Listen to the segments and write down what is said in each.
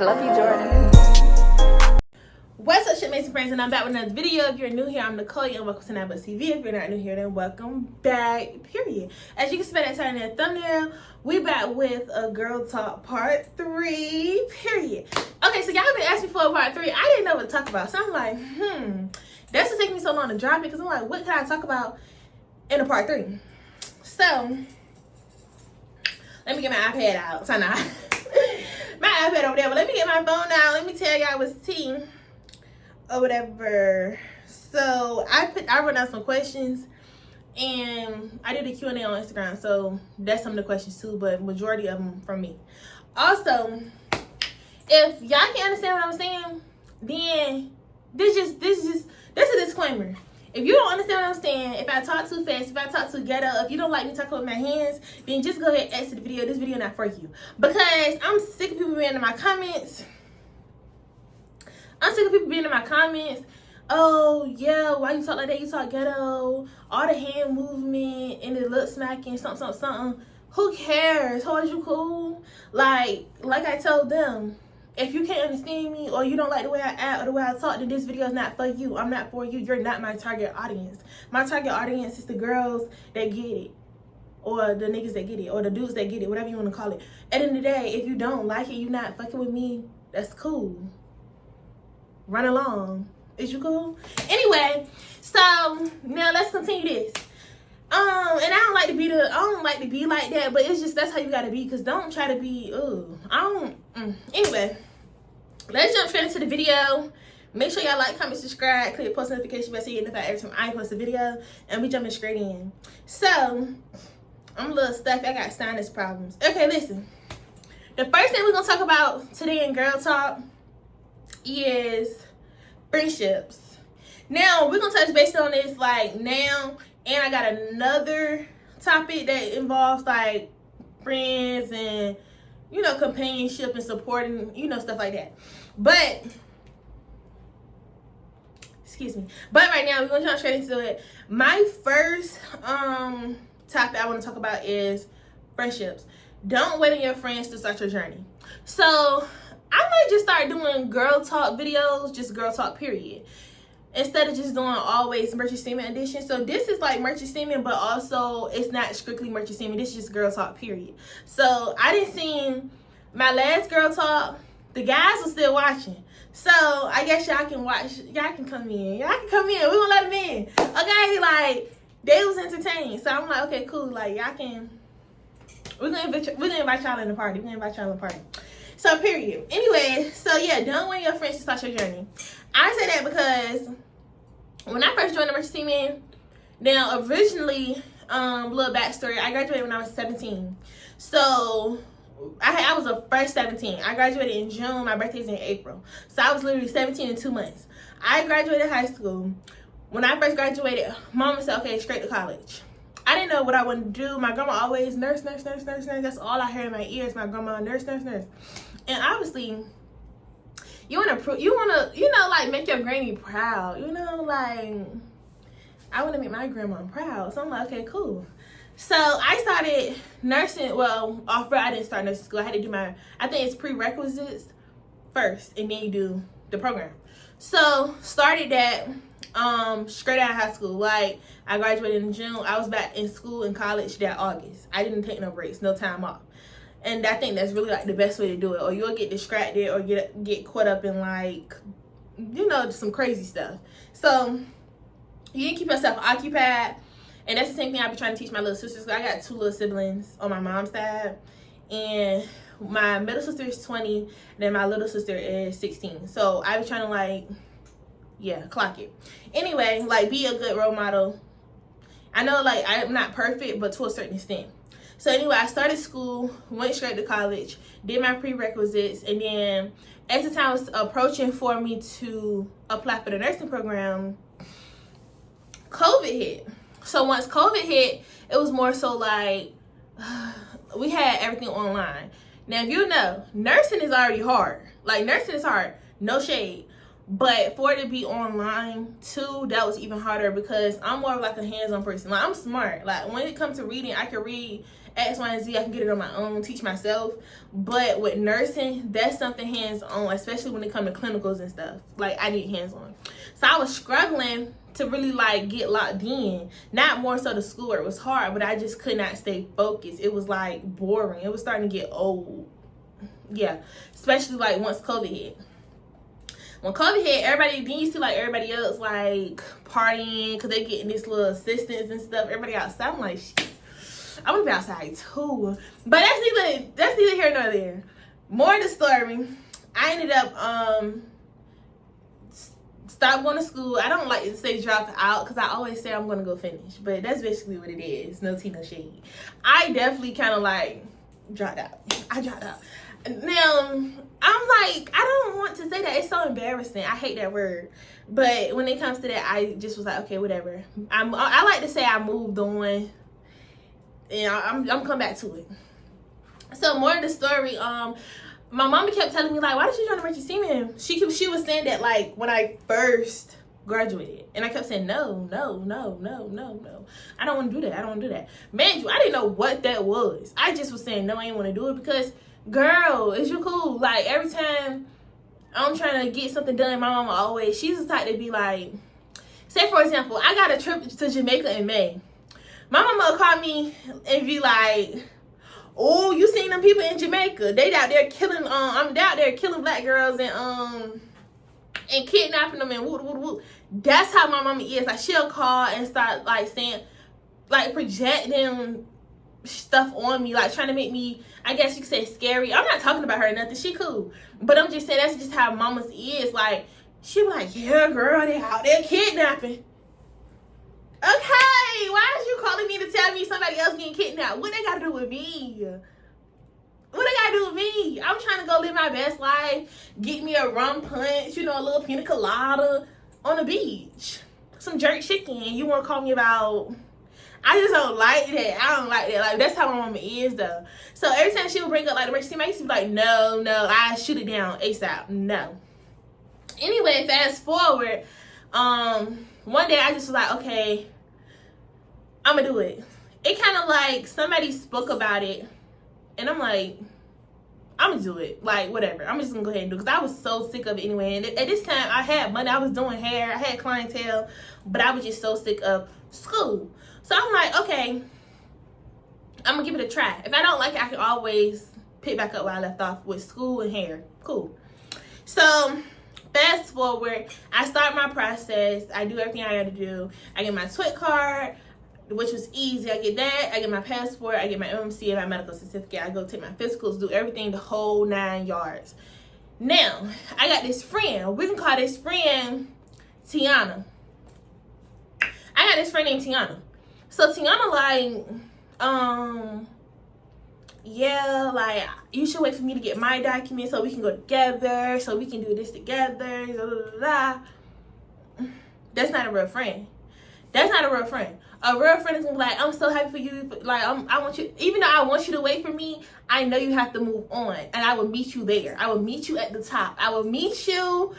love you, Jordan. What's up, shit mates and friends, and I'm back with another video. If you're new here, I'm Nicole, and welcome to Nabba TV. If you're not new here, then welcome back, period. As you can see by that title and thumbnail, we back with a girl talk part 3, period. Okay, so y'all been asking for a part 3. I didn't know what to talk about, so I'm like, that's what's taking me so long to drop it, because I'm like, what can I talk about in a part 3? So, let me get my iPad out. So now, my iPad over there, but let me get my phone out. Let me tell y'all what's tea. Or whatever. So I wrote down some questions and I did a Q&A on Instagram, so that's some of the questions too, but majority of them from me. Also, if y'all can't understand what I'm saying, then this is a disclaimer. If you don't understand what I'm saying, if I talk too fast, if I talk too ghetto, if you don't like me talking with my hands, then just go ahead and exit the video. This video not for you, because I'm sick of people being in my comments. I'm sick of people being in my comments. Oh, yeah, why you talk like that? You talk ghetto. All the hand movement and the lip smacking, something. Who cares? How is you cool? Like I told them, if you can't understand me or you don't like the way I act or the way I talk, then this video is not for you. I'm not for you. You're not my target audience. My target audience is the girls that get it, or the niggas that get it, or the dudes that get it, whatever you want to call it. At the end of the day, if you don't like it, you not fucking with me, that's cool. Run along. Is you cool? Anyway, so now let's continue this. And I don't like to be like that, but it's just that's how you gotta be, because don't try to be Anyway, let's jump straight into the video. Make sure y'all like, comment, subscribe, click the post notification bell so you get notified every time I post a video, and we jumping straight in. So I'm a little stuffy. I got sinus problems. Okay, listen. The first thing we're gonna talk about today in Girl Talk is friendships. Now we're gonna touch base on this like now, and I got another topic that involves like friends and companionship and supporting, stuff like that. But excuse me. But right now we're gonna jump straight into it. My first topic I want to talk about is friendships. Don't wait on your friends to start your journey. So I might just start doing girl talk videos, just girl talk period, instead of just doing always Merchant Seaman edition. So this is like Merchant Seaman, but also it's not strictly Merchant Seaman. This is just girl talk period. So I didn't see my last girl talk. The guys are still watching, so I guess y'all can watch. Y'all can come in. Y'all can come in. We gonna let them in. Okay, like they was entertained. So I'm like, okay, cool. Like y'all can. We're gonna invite y'all in the party. So, period. Anyway, so yeah, don't wait your friends to start your journey. I say that because when I first joined the Merchant Seaman, now originally, little backstory, I graduated when I was 17. So, I was a fresh 17. I graduated in June. My birthday's in April. So, I was literally 17 in 2 months. I graduated high school. When I first graduated, Mama said, okay, straight to college. I didn't know what I wanted to do. My grandma always nurse. That's all I heard in my ears. My grandma nurse. And obviously, you wanna, like make your granny proud. Like I wanna make my grandma proud. So I'm like, okay, cool. So I started nursing. Well, I didn't start nursing school. I had to do I think it's prerequisites first, and then you do the program. So started that straight out of high school. Like I graduated in June. I was back in school in college that August. I didn't take no breaks, no time off. And I think that's really like the best way to do it. Or you'll get distracted or get caught up in like, some crazy stuff. So you need to keep yourself occupied. And that's the same thing I be trying to teach my little sisters. I got 2 little siblings on my mom's side. And my middle sister is 20. And then my little sister is 16. So I be trying to clock it. Anyway, like be a good role model. I know like I'm not perfect, but to a certain extent. So anyway, I started school, went straight to college, did my prerequisites, and then as the time was approaching for me to apply for the nursing program, COVID hit. So once COVID hit, it was more so like we had everything online. Now, if you know, nursing is already hard. Like nursing is hard, no shade. But for it to be online too, that was even harder because I'm more of like a hands-on person. Like I'm smart. Like when it comes to reading, I can read X, Y, and Z, I can get it on my own, teach myself. But with nursing, that's something hands-on, especially when it comes to clinicals and stuff. Like, I need hands-on. So I was struggling to really, like, get locked in. Not more so the schoolwork was hard, but I just could not stay focused. It was, like, boring. It was starting to get old. Yeah, especially, like, once COVID hit. When COVID hit, everybody, then you see, like, everybody else, like, partying because they getting this little assistance and stuff. Everybody outside. I'm like, shit, I want to be outside, too. But that's neither here nor there. More of the story. I ended up, stopped going to school. I don't like to say drop out because I always say I'm going to go finish. But that's basically what it is. No tea, no shade. I definitely kind of, like, dropped out. I dropped out. Now, I'm like, I don't want to say that. It's so embarrassing. I hate that word. But when it comes to that, I just was like, okay, whatever. I like to say I moved on. And I'm coming back to it. So, more of the story, my mama kept telling me, like, why did you join the Richard Seaman? She was saying that, like, when I first graduated. And I kept saying, no. I don't want to do that. I don't want to do that. Man, I didn't know what that was. I just was saying, no, I didn't want to do it because, girl, is you cool? Like, every time I'm trying to get something done, my mama always, she's the type to be like, say, for example, I got a trip to Jamaica in May. My mama will call me and be like, oh, you seen them people in Jamaica? They out there killing, I'm out there killing black girls and kidnapping them and woo. That's how my mama is. Like, she'll call and start, like, saying, like, projecting stuff on me, like, trying to make me, I guess you could say, scary. I'm not talking about her or nothing. She cool. But I'm just saying that's just how mamas is. Like, she be like, yeah, girl, they out there kidnapping. Okay, why is you calling me to tell me somebody else getting kidnapped? What they got to do with me? What they got to do with me? I'm trying to go live my best life, get me a rum punch, you know, a little pina colada on the beach. Some jerk chicken. You want to call me about... I just don't like that. I don't like that. Like, that's how my mama is, though. So every time she would bring up, like, the emergency, I used to be like, no, I shoot it down ASAP. No. Anyway, fast forward. One day I just was like, okay, I'm gonna do it. It kind of like somebody spoke about it, and I'm like, I'm gonna do it. Like, whatever. I'm just gonna go ahead and do it because I was so sick of it anyway. And at this time, I had money. I was doing hair. I had clientele, but I was just so sick of school. So I'm like, okay, I'm gonna give it a try. If I don't like it, I can always pick back up where I left off with school and hair. Cool. So fast forward, I start my process. I do everything I gotta do. I get my TWIC card, which was easy. I get that. I get my passport. I get my MMC and my medical certificate. I go take my physicals, do everything, the whole 9 yards. Now, I got this friend. We can call this friend Tiana. I got this friend named Tiana. So Tiana like, yeah, like, you should wait for me to get my documents so we can go together, so we can do this together, blah, blah, blah, blah. That's not a real friend. That's not a real friend. A real friend is gonna be like, I'm so happy for you. Like, I want you, even though I want you to wait for me, I know you have to move on. And I will meet you there. I will meet you at the top. I will meet you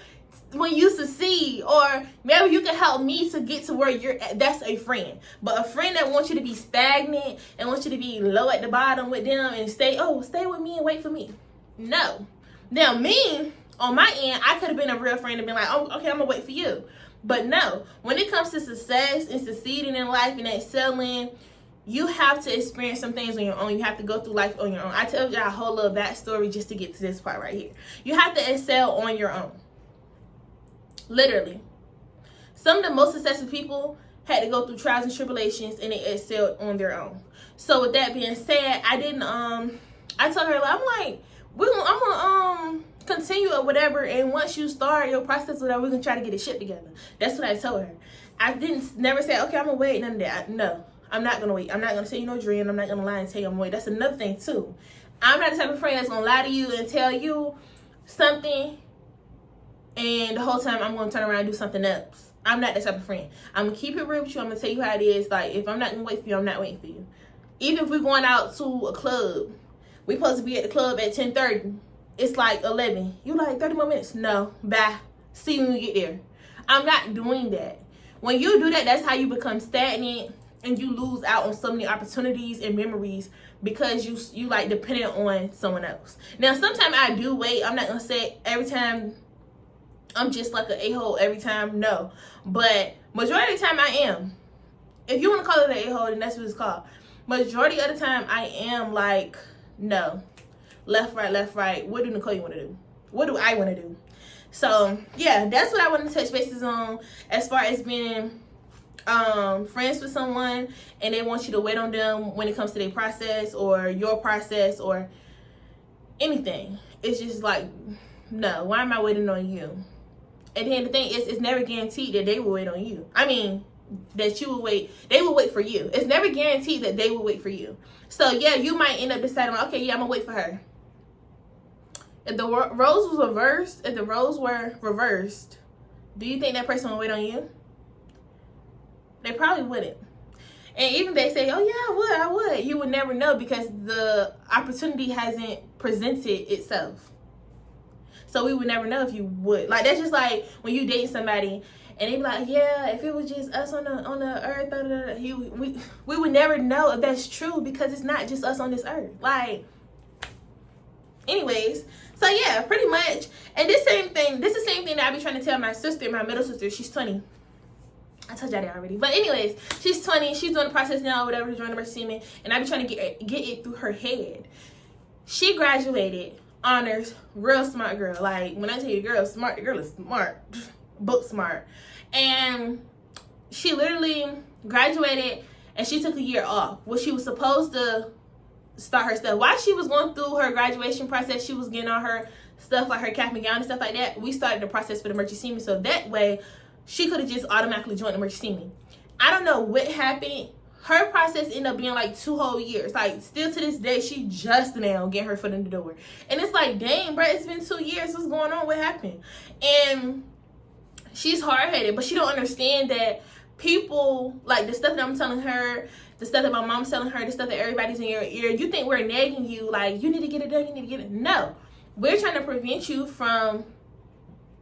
when you succeed, or maybe you can help me to get to where you're at. That's a friend. But a friend that wants you to be stagnant and wants you to be low at the bottom with them and stay with me and wait for me. No. Now, me, on my end, I could have been a real friend and been like, oh, okay, I'm gonna wait for you. But no, when it comes to success and succeeding in life and excelling, you have to experience some things on your own. You have to go through life on your own. I told y'all a whole little backstory just to get to this part right here. You have to excel on your own. Literally. Some of the most successful people had to go through trials and tribulations and they excelled on their own. So with that being said, I told her, I'm like, I'm gonna continue or whatever, and once you start your process or whatever, we're gonna try to get a shit together. That's what I told her. I didn't never say, okay, I'm gonna wait, none of that. No, I'm not gonna wait. I'm not gonna tell you no dream. I'm not gonna lie and tell you I'm gonna wait. That's another thing too. I'm not the type of friend that's gonna lie to you and tell you something and the whole time I'm gonna turn around and do something else. I'm not that type of friend. I'm gonna keep it real with you. I'm gonna tell you how it is. Like, if I'm not gonna wait for you, I'm not waiting for you. Even if we're going out to a club, we're supposed to be at the club at 10:30. It's like 11. You like 30 more minutes? No. Bye. See you when you get there. I'm not doing that. When you do that, that's how you become stagnant and you lose out on so many opportunities and memories because you like dependent on someone else. Now, sometimes I do wait. I'm not gonna say every time I'm just like an a-hole every time, no. But majority of the time I am. If you want to call it an a-hole, then that's what it's called. Majority of the time I am like, no. Left, right. What do Nicole want to do? What do I want to do? So, yeah, that's what I wanted to touch bases on as far as being friends with someone and they want you to wait on them when it comes to their process or your process or anything. It's just like, no, why am I waiting on you? And then the thing is, it's never guaranteed that they will wait on you. I mean, that you will wait. They will wait for you. It's never guaranteed that they will wait for you. So, yeah, you might end up deciding, okay, yeah, I'm going to wait for her. If the roles were reversed, do you think that person will wait on you? They probably wouldn't. And even if they say, oh, yeah, I would. You would never know because the opportunity hasn't presented itself. So we would never know if you would. Like, that's just like when you date somebody and they be like, yeah, if it was just us on the earth, we would never know if that's true because it's not just us on this earth. Like, anyways, so yeah, pretty much. And this is the same thing that I be trying to tell my sister, my middle sister. She's 20. I told y'all that already. But anyways, she's 20. She's doing the process now or whatever to join the Seaman. And I be trying to get it through her head. She graduated. Honors, real smart girl. Like, when I tell you girl smart, the girl is smart. Book smart. And she literally graduated and she took a year off. Well, she was supposed to start her stuff. While she was going through her graduation process, she was getting all her stuff, like her cap and gown and stuff like that. We started the process for the Merchant Seaman. So that way, she could have just automatically joined the Merchant Seaman. I don't know what happened. Her process ended up being like 2 whole years. Like, still to this day, she just now getting her foot in the door. And it's like, dang, bro, it's been 2 years. What's going on? What happened? And she's hard-headed, but she don't understand that people, like the stuff that I'm telling her, the stuff that my mom's telling her, the stuff that everybody's in your ear, you think we're nagging you, like, you need to get it done, you need to get it. No. We're trying to prevent you from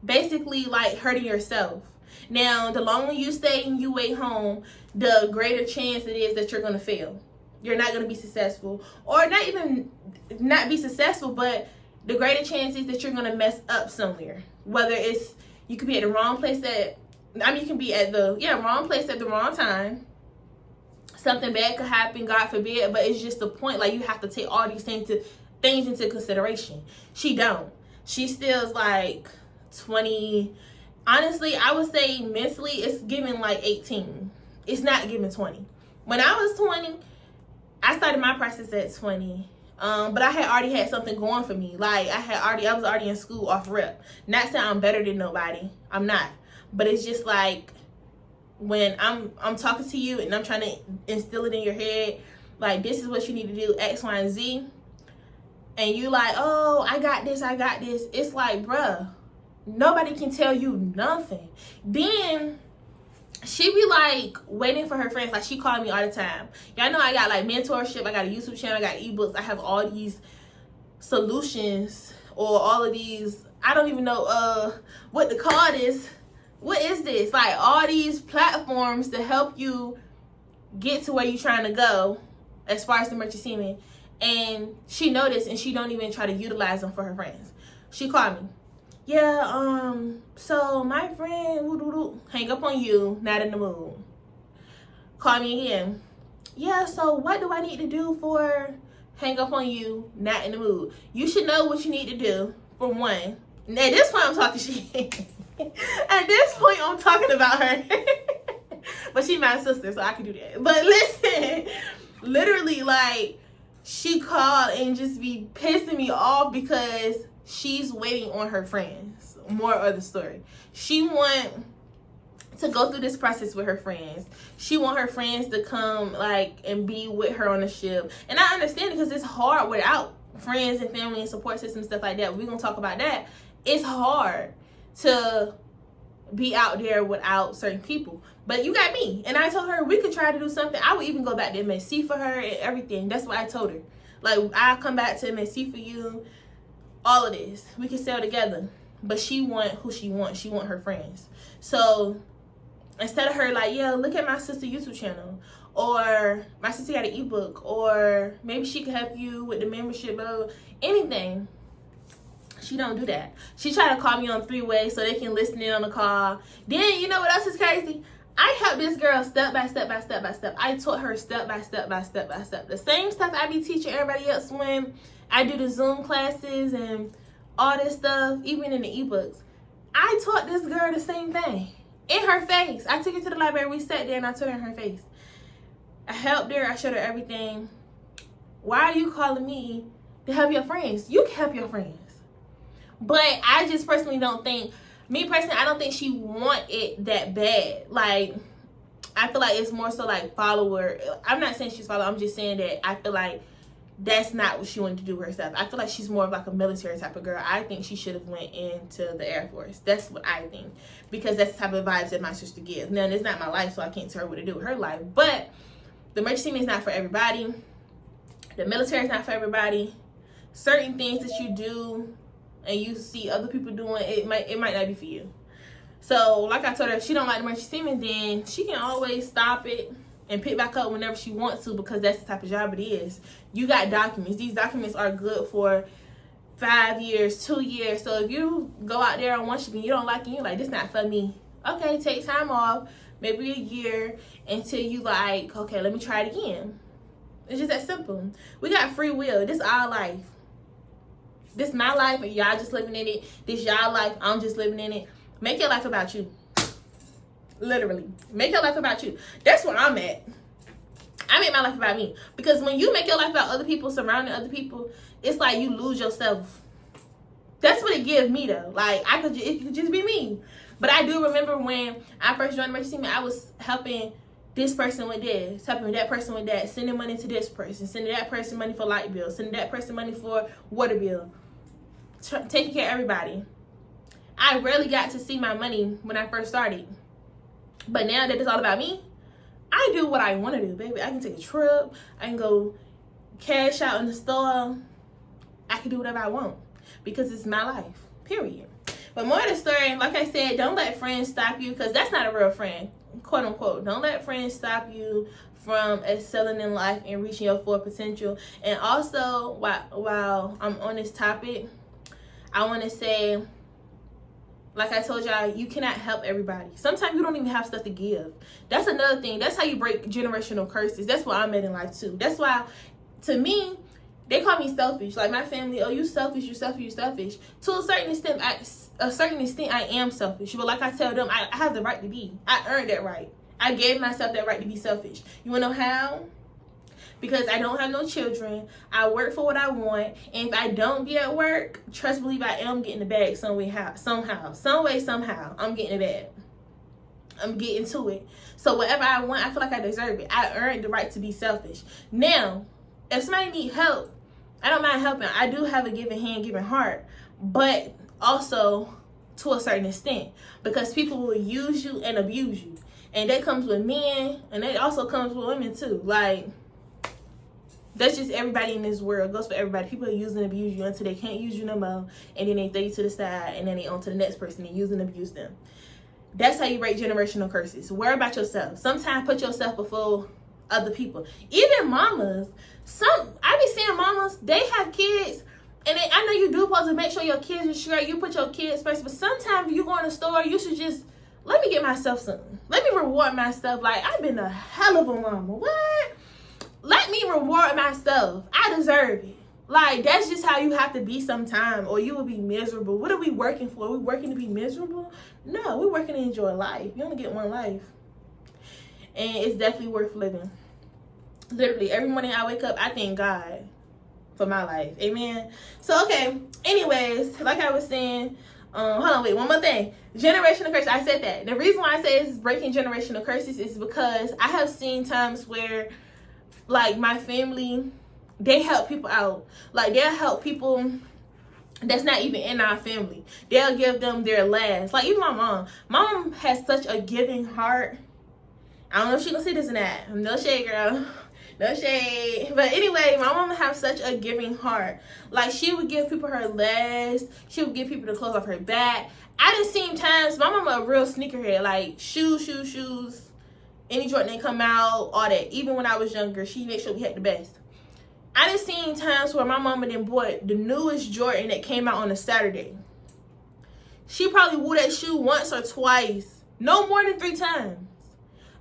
basically, like, hurting yourself. Now, the longer you stay and you wait home, the greater chance it is that you're going to fail. You're not going to be successful. Or not even not be successful, but the greater chance is that you're going to mess up somewhere. Whether it's, you could be at the wrong place you can be at the, wrong place at the wrong time. Something bad could happen, God forbid, but it's just the point, like, you have to take all these things into consideration. She don't. She still's like 20. Honestly, I would say mentally it's giving like 18. It's not giving 20. When I was 20, I started my process at 20. But I had already had something going for me. Like, I was already in school off rip. Not saying I'm better than nobody. I'm not. But it's just like, when I'm talking to you and I'm trying to instill it in your head, like, this is what you need to do, X, Y, and Z. And you like, oh, I got this. It's like, bruh, nobody can tell you nothing. Then she be like waiting for her friends. Like, she called me all the time. Y'all know I got like mentorship. I got a YouTube channel. I got ebooks. I have all these solutions or all of these. I don't even know what to call this. What is this? Like, all these platforms to help you get to where you're trying to go as far as the Merchant Seaman. And she noticed and she don't even try to utilize them for her friends. She called me. Yeah, so my friend, hang up on you, not in the mood. Call me again. Yeah, so what do I need to do for hang up on you, not in the mood? You should know what you need to do, for one. At this point, I'm talking shit. At this point, I'm talking about her. But she's my sister, so I can do that. But listen, literally, like, she called and just be pissing me off because she's waiting on her friends. More of the story. She want to go through this process with her friends. She want her friends to come, like, and be with her on the ship. And I understand it because it's hard without friends and family and support system, stuff like that. We're going to talk about that. It's hard to be out there without certain people. But you got me. And I told her we could try to do something. I would even go back to MSC for her and everything. That's what I told her. Like, I'll come back to MSC for you. All of this. We can sell together. But she want who she wants. She want her friends. So, instead of her like, yeah, look at my sister YouTube channel. or my sister got an ebook, or maybe she can help you with the membership or anything. She don't do that. She try to call me on 3-way so they can listen in on the call. Then you know what else is crazy? I helped this girl step by step by step by step. I taught her step by step by step by step. The same stuff I be teaching everybody else when I do the Zoom classes and all this stuff, even in the ebooks. I taught this girl the same thing. In her face. I took her to the library. We sat there and I told her in her face. I helped her. I showed her everything. Why are you calling me to help your friends? You can help your friends. But I just personally don't think, I don't think she want it that bad. Like, I feel like it's more so like follower. I'm not saying she's follower. I'm just saying that I feel like that's not what she wanted to do herself. I feel like she's more of like a military type of girl. I think she should have went into the Air Force. That's what I think. Because that's the type of vibes that my sister gives. Now, it's not my life, so I can't tell her what to do with her life. But the merchant seaman is not for everybody. The military is not for everybody. Certain things that you do and you see other people doing, it might not be for you. So, like I told her, if she don't like the merchant seaman, then she can always stop it and pick back up whenever she wants to, because that's the type of job it is. You got documents. These documents are good for 5 years, 2 years. So if you go out there on one ship and you don't like it, you're like, this not for me. Okay, take time off, maybe a year, until you like, okay, let me try it again. It's just that simple. We got free will. This our life. This my life, and y'all just living in it. This y'all life, I'm just living in it. Make your life about you. Literally. Make your life about you. That's where I'm at. I make my life about me. Because when you make your life about other people, surrounding other people, it's like you lose yourself. That's what it gives me, though. Like, it could just be me. But I do remember when I first joined the merchant seaman, I was helping this person with this, helping that person with that, sending money to this person, sending that person money for light bill, sending that person money for water bill, taking care of everybody. I rarely got to see my money when I first started. But now that it's all about me, I do what I want to do, baby. I can take a trip. I can go cash out in the store. I can do whatever I want because it's my life, period. But more of the story, like I said, don't let friends stop you, because that's not a real friend, quote unquote. Don't let friends stop you from excelling in life and reaching your full potential. And also, while I'm on this topic, I want to say, like I told y'all, you cannot help everybody. Sometimes you don't even have stuff to give. That's another thing. That's how you break generational curses. That's what I'm at in life too. That's why, to me, they call me selfish. Like my family, oh, you selfish, you selfish, you selfish. To a certain extent, I am selfish. But like I tell them, I have the right to be. I earned that right. I gave myself that right to be selfish. You wanna know how? Because I don't have no children. I work for what I want. And if I don't be at work, trust believe I am getting the bag some way, somehow. I'm getting the bag. I'm getting to it. So whatever I want, I feel like I deserve it. I earned the right to be selfish. Now, if somebody need help, I don't mind helping. I do have a giving hand, giving heart. But also to a certain extent. Because people will use you and abuse you. And that comes with men. And that also comes with women too. Like, that's just everybody in this world. It goes for everybody. People use and abuse you until they can't use you no more. And then they throw you to the side. And then they on to the next person and use and abuse them. That's how you break generational curses. Worry about yourself. Sometimes put yourself before other people. Even mamas. I be seeing mamas, they have kids. And I know you do supposed to make sure your kids are straight. You put your kids first. But sometimes if you go in the store, you should just, let me get myself something. Let me reward myself. Like, I've been a hell of a mama. What? Let me reward myself. I deserve it. Like, that's just how you have to be sometime, or you will be miserable. What are we working for? Are we working to be miserable? No, we're working to enjoy life. You only get one life. And it's definitely worth living. Literally, every morning I wake up, I thank God for my life. Amen. So, okay. Anyways, like I was saying, hold on, wait, one more thing. Generational curses. I said that. The reason why I say it's breaking generational curses is because I have seen times where, like, my family, they help people out. Like, they'll help people that's not even in our family. They'll give them their last. Like, even my mom. My mom has such a giving heart. I don't know if she gonna see this or not. No shade, girl. No shade. But anyway, my mom have such a giving heart. Like, she would give people her last. She would give people the clothes off her back. I done seen times, my mama a real sneakerhead. Like, shoes. any Jordan that come out, all that. Even when I was younger, she made sure we had the best. I done seen times where my mama done bought the newest Jordan that came out on a Saturday. She probably wore that shoe once or twice, no more than 3 times.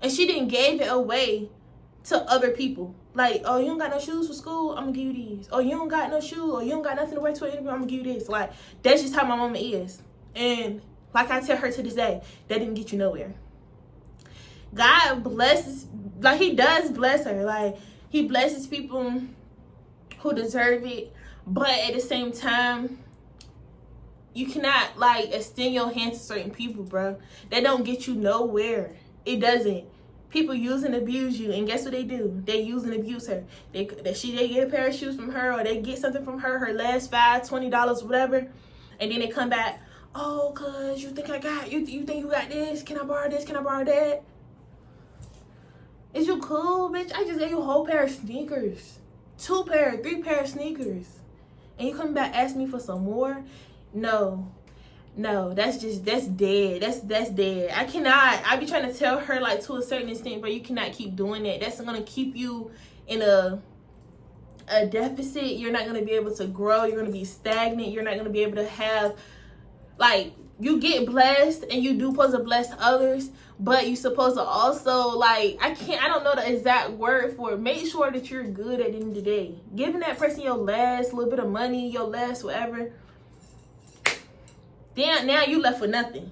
And she didn't gave it away to other people. Like, oh, you don't got no shoes for school? I'm gonna give you these. Oh, you don't got no shoes, or you don't got nothing to wear to an interview? I'm gonna give you this. Like, that's just how my mama is. And like I tell her to this day, that didn't get you nowhere. God blesses, like he does bless her. Like, he blesses people who deserve it. But at the same time, you cannot, like, extend your hand to certain people, bro. That don't get you nowhere. It doesn't. People use and abuse you, and guess what they do? They use and abuse her. They get a pair of shoes from her, or they get something from her, her last $5, $20, whatever, and then they come back, oh, cuz you think I got, you think you got this? Can I borrow this? Can I borrow that? Is you cool, bitch? I just gave you a whole pair of sneakers. 2 pair, 3 pair of sneakers. And you come back asking me for some more? No, that's dead. That's dead. I be trying to tell her, like, to a certain extent, but you cannot keep doing that. That's gonna keep you in a deficit. You're not gonna be able to grow. You're gonna be stagnant. You're not gonna be able to have, like, you get blessed and you do supposed to bless others, but you supposed to also, like, I don't know the exact word for it. Make sure that you're good at the end of the day. Giving that person your last little bit of money, your last whatever, then now you left with nothing.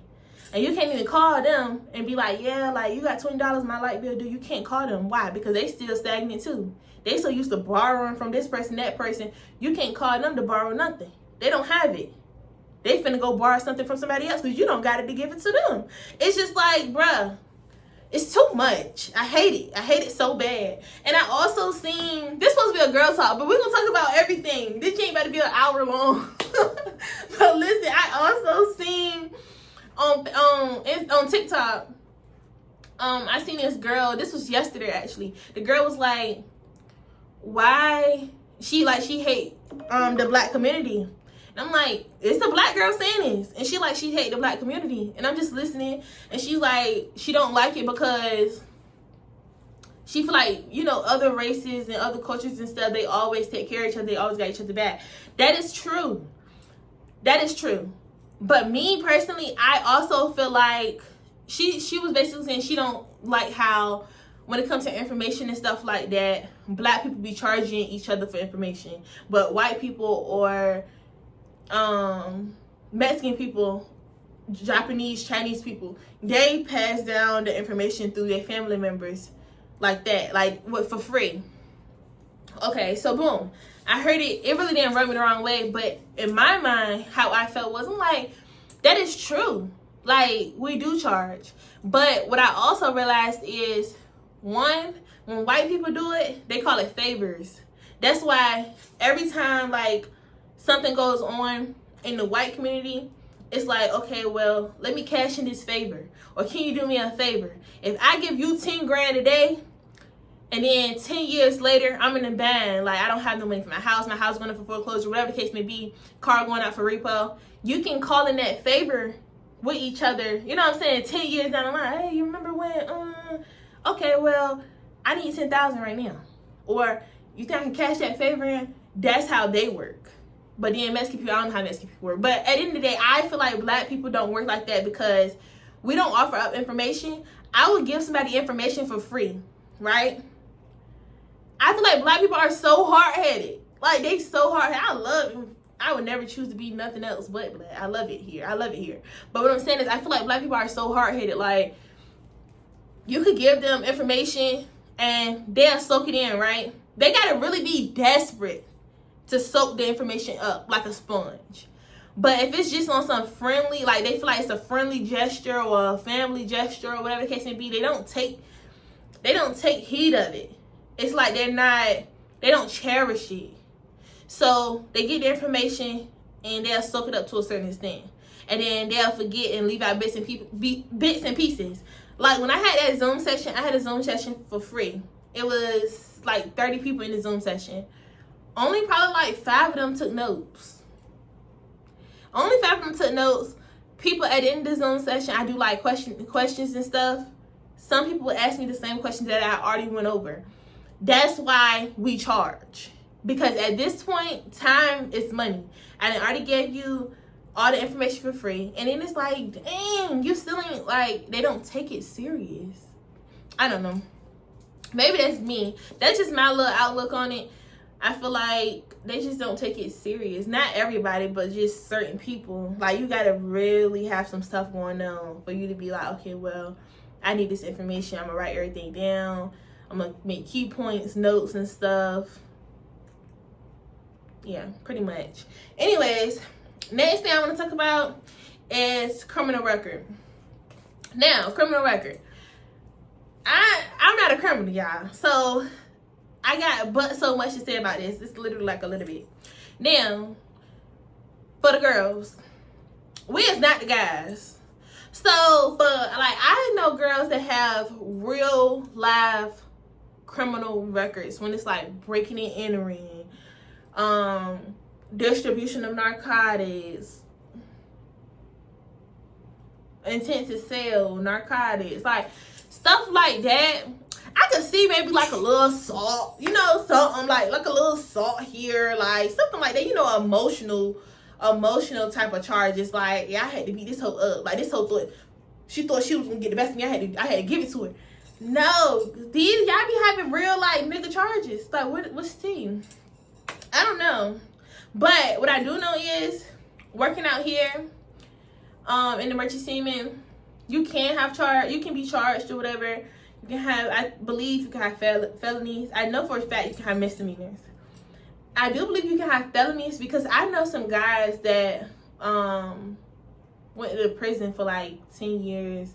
And you can't even call them and be like, yeah, like, you got $20 my light bill due. You can't call them. Why? Because they still stagnant too. They so used to borrowing from this person, that person. You can't call them to borrow nothing. They don't have it. They finna go borrow something from somebody else because you don't got it to give it to them. It's just like, bruh, it's too much. I hate it. I hate it so bad. And I also seen, this supposed to be a girl talk, but we're going to talk about everything. This ain't about to be an hour long. But listen, I also seen on TikTok, I seen this girl, this was yesterday actually. The girl was like, why, she hate the black community. And I'm like, it's a black girl saying this. And she hate the black community. And I'm just listening. And she's like, she don't like it because she feel like, you know, other races and other cultures and stuff, they always take care of each other. They always got each other back. That is true. That is true. But me personally, I also feel like she was basically saying she don't like how when it comes to information and stuff like that, black people be charging each other for information. But white people or Mexican people, Japanese, Chinese people, they pass down the information through their family members like that, like for free. Okay, so boom, I heard it. It really didn't rub me the wrong way, but in my mind, how I felt was, I'm like, that is true. Like, we do charge. But what I also realized is, one, when white people do it, they call it favors. That's why every time, like, something goes on in the white community, it's like, okay, well, let me cash in this favor. Or can you do me a favor? If I give you 10 grand a day, and then 10 years later, I'm in a bind, like, I don't have no money for my house going up for foreclosure, whatever the case may be, car going out for repo, you can call in that favor with each other, you know what I'm saying, 10 years down the line. Hey, you remember when, okay, well, I need 10,000 right now. Or, you think I can cash that favor in? That's how they work. But then Mexican people, I don't know how Mexican people work. But at the end of the day, I feel like black people don't work like that because we don't offer up information. I would give somebody information for free, right? I feel like black people are so hard-headed. Like, they so hard-headed. I would never choose to be nothing else but black. I love it here. I love it here. But what I'm saying is, I feel like black people are so hard-headed. Like, you could give them information and they'll soak it in, right? They got to really be desperate to soak the information up like a sponge. But if it's just on some friendly, like, they feel like it's a friendly gesture or a family gesture or whatever the case may be, they don't take heed of it. It's like they don't cherish it. So they get the information and they'll soak it up to a certain extent. And then they'll forget and leave out bits and pieces. Like, when I had that Zoom session, I had a Zoom session for free. It was like 30 people in the Zoom session. Only probably like 5 of them took notes. Only 5 of them took notes. People at the end of the Zoom session, I do like questions and stuff. some people would ask me the same questions that I already went over. That's why we charge. Because at this point, time is money. I already gave you all the information for free. And then it's like, dang, you still ain't, like, they don't take it serious. I don't know. Maybe that's me. That's just my little outlook on it. I feel like they just don't take it serious. Not everybody, but just certain people. Like, you gotta really have some stuff going on for you to be like, okay, well, I need this information. I'm gonna write everything down. I'm gonna make key points, notes, and stuff. Yeah, pretty much. Anyways, next thing I want to talk about is criminal record. Now, criminal record. I'm not a criminal, y'all. So, I got but so much to say about this. It's literally like a little bit. Now, for the girls, we is not the guys. So, but like, I know girls that have real live criminal records when it's like breaking and entering, distribution of narcotics, intent to sell narcotics, like stuff like that. I could see maybe like a little assault, you know, something like a little assault here, like something like that, you know, emotional type of charges. Like, yeah, I had to beat this hoe up. Like, this hoe thought she was gonna get the best of me. I had to give it to her. No, these y'all be having real like nigga charges. Like, what's the team? I don't know, but what I do know is working out here, in the merchant Seaman, you can be charged or whatever. You can have, I believe you can have felonies. I know for a fact you can have misdemeanors. I do believe you can have felonies because I know some guys that went to prison for like 10 years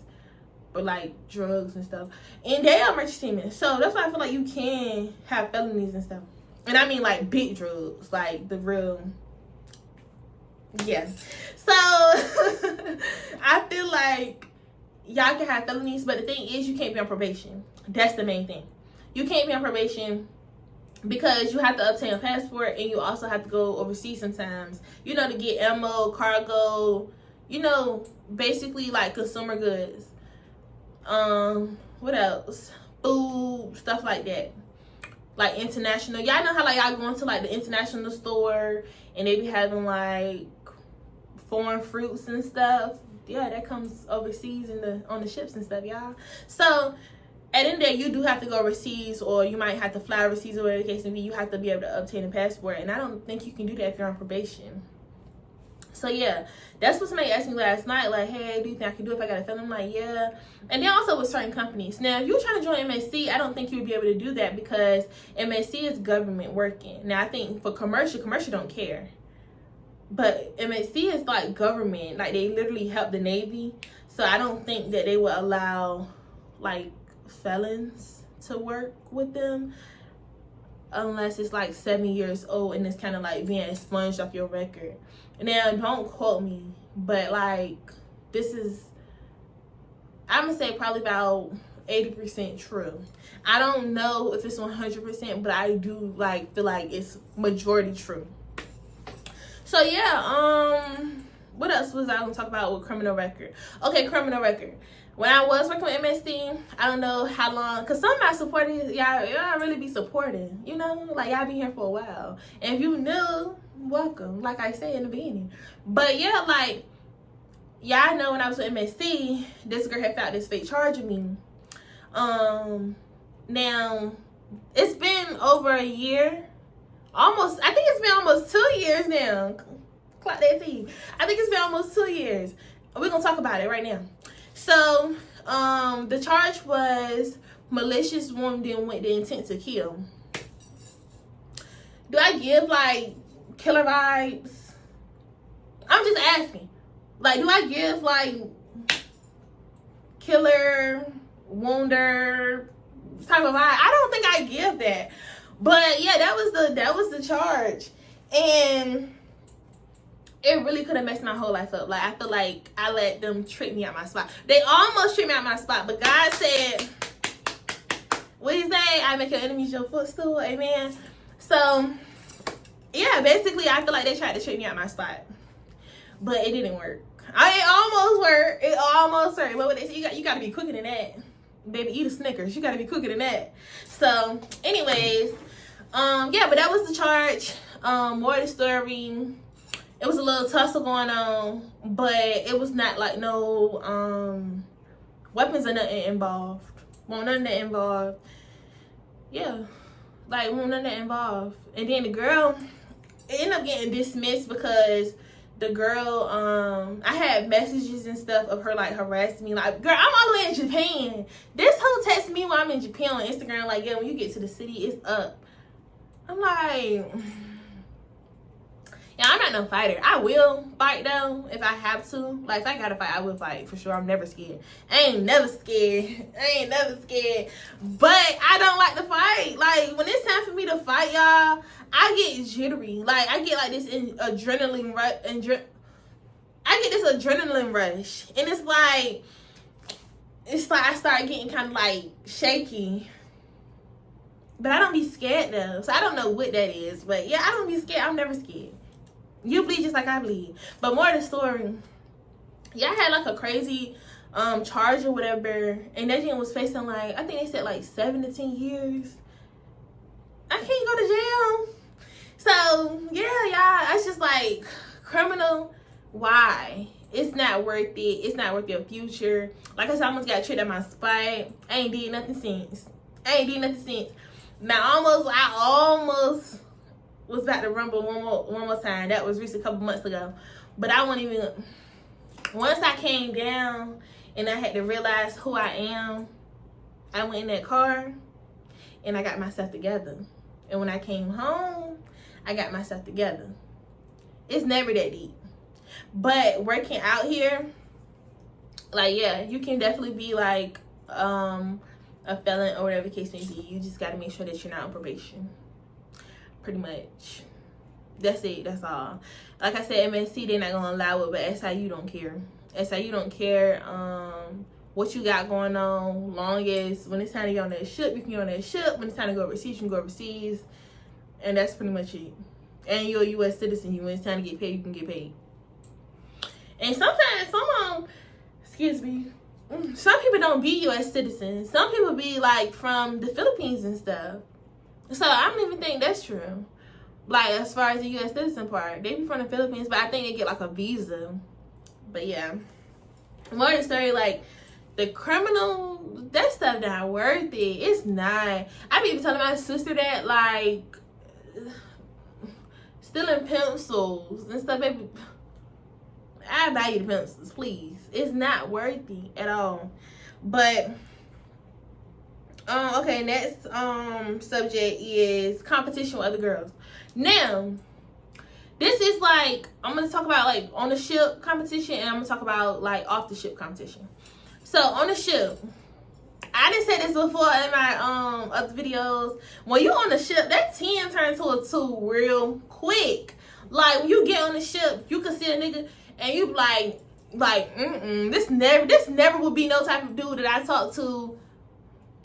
for like drugs and stuff, and they are merchant Seaman. So that's why I feel like you can have felonies and stuff. And I mean like big drugs, like the real, yeah. So I feel like y'all can have felonies, but the thing is you can't be on probation. That's the main thing. You can't be on probation because you have to obtain a passport, and you also have to go overseas sometimes, you know, to get ammo, cargo, you know, basically like consumer goods. What else? Food, stuff like that. Like international. Y'all know how like y'all going to like the international store and they be having like foreign fruits and stuff. Yeah, that comes overseas on the ships and stuff, y'all. So at the end of the day, you do have to go overseas, or you might have to fly overseas, or whatever the case may be. You have to be able to obtain a passport, and I don't think you can do that if you're on probation. So yeah, that's what somebody asked me last night, like, hey, do you think I can do it if I got a felony? I'm like, yeah. And then also with certain companies. Now, if you're trying to join MSC, I don't think you would be able to do that because MSC is government working. Now, I think for commercial don't care. But MSC is like government. Like, they literally help the Navy. So I don't think that they would allow, like, felons to work with them unless it's like 7 years old and it's kind of like being expunged off your record. Now, don't quote me, but like, this is, I'm gonna say probably about 80% true. I don't know if it's 100%, but I do like feel like it's majority true. So yeah, what else was I gonna talk about with criminal record? Okay, criminal record. When I was working with MSC, I don't know how long, because some of my supporters, y'all really be supporting, you know? Like, y'all been here for a while. And if you new, welcome, like I said in the beginning. But yeah, like, y'all know when I was with MSC, this girl had filed this fake charge of me. Now, it's been over a year. I think it's been almost 2 years now. Clock that T. I think it's been almost 2 years. We're going to talk about it right now. So, the charge was malicious wounding with the intent to kill. Do I give, like, killer vibes? I'm just asking. Like, do I give, like, killer, wounder type of vibe? I don't think I give that. But, yeah, that was the charge. And it really could have messed my whole life up. Like, I feel like I let them trick me out my spot. They almost tricked me out my spot, but God said, what did he say? I make your enemies your footstool. Amen. So, yeah, basically, I feel like they tried to trick me out my spot, but it didn't work. It almost worked. It almost worked. But what they say, you got to be quicker than that. baby, eat a Snickers. You gotta be quicker than that. So, anyways, yeah, but that was the charge. More of the story. It was a little tussle going on, but it was not like no weapons or nothing involved. Won't none of that involved. Yeah, like won't none of that involved. And then the girl, it ended up getting dismissed because the girl, I had messages and stuff of her like harassing me. Like, girl, I'm all the way in Japan. This whole text me while I'm in Japan on Instagram. Like, yeah, when you get to the city, it's up. I'm like, yeah, I'm not no fighter. I will fight though if I have to. Like, if I gotta fight, I will fight for sure. I'm never scared. I ain't never scared. But I don't like to fight. Like, when it's time for me to fight, y'all, I get jittery. Like, I get like this adrenaline rush. I get this adrenaline rush, and it's like I start getting kind of like shaky. But I don't be scared though, so I don't know what that is. But yeah, I don't be scared. I'm never scared. You bleed just like I bleed. But more of the story. Yeah, I had like a crazy charge or whatever, and that thing was facing like, I think they said like 7 to 10 years. I can't go to jail. So yeah, y'all, it's just like, criminal, why? It's not worth it. It's not worth your future. Like I said, I almost got tricked at my spite. I ain't did nothing since. Now I almost was about to rumble one more time. That was recently, a couple months ago. But I won't even, once I came down and I had to realize who I am, I went in that car and I got myself together. And when I came home, I got myself together. It's never that deep. But working out here, like, yeah, you can definitely be like a felon or whatever the case may be. You just got to make sure that you're not on probation. Pretty much. That's it. That's all. Like I said, MSC, they're not going to allow it, but SIU don't care. SIU don't care what you got going on. Long as when it's time to get on that ship, you can get on that ship. When it's time to go overseas, you can go overseas. And that's pretty much it. And you're a U.S. citizen. When it's time to get paid, you can get paid. And sometimes, excuse me, some people don't be U.S. citizens. Some people be like from the Philippines and stuff. So I don't even think that's true. Like, as far as the U.S. citizen part, they be from the Philippines, but I think they get like a visa. But yeah, more of the story, like the criminal, that stuff not worth it. It's not. I be even telling my sister that, like, stealing pencils and stuff, baby. I buy you the pencils, please. It's not worth it at all. But okay, next subject is competition with other girls. Now, this is like, I'm gonna talk about like on the ship competition, and I'm gonna talk about like off the ship competition. So on the ship, I didn't say this before in my other videos. When you on the ship, that 10 turns to a 2 real quick. Like, when you get on the ship, you can see a nigga and you like this never would be no type of dude that I talk to.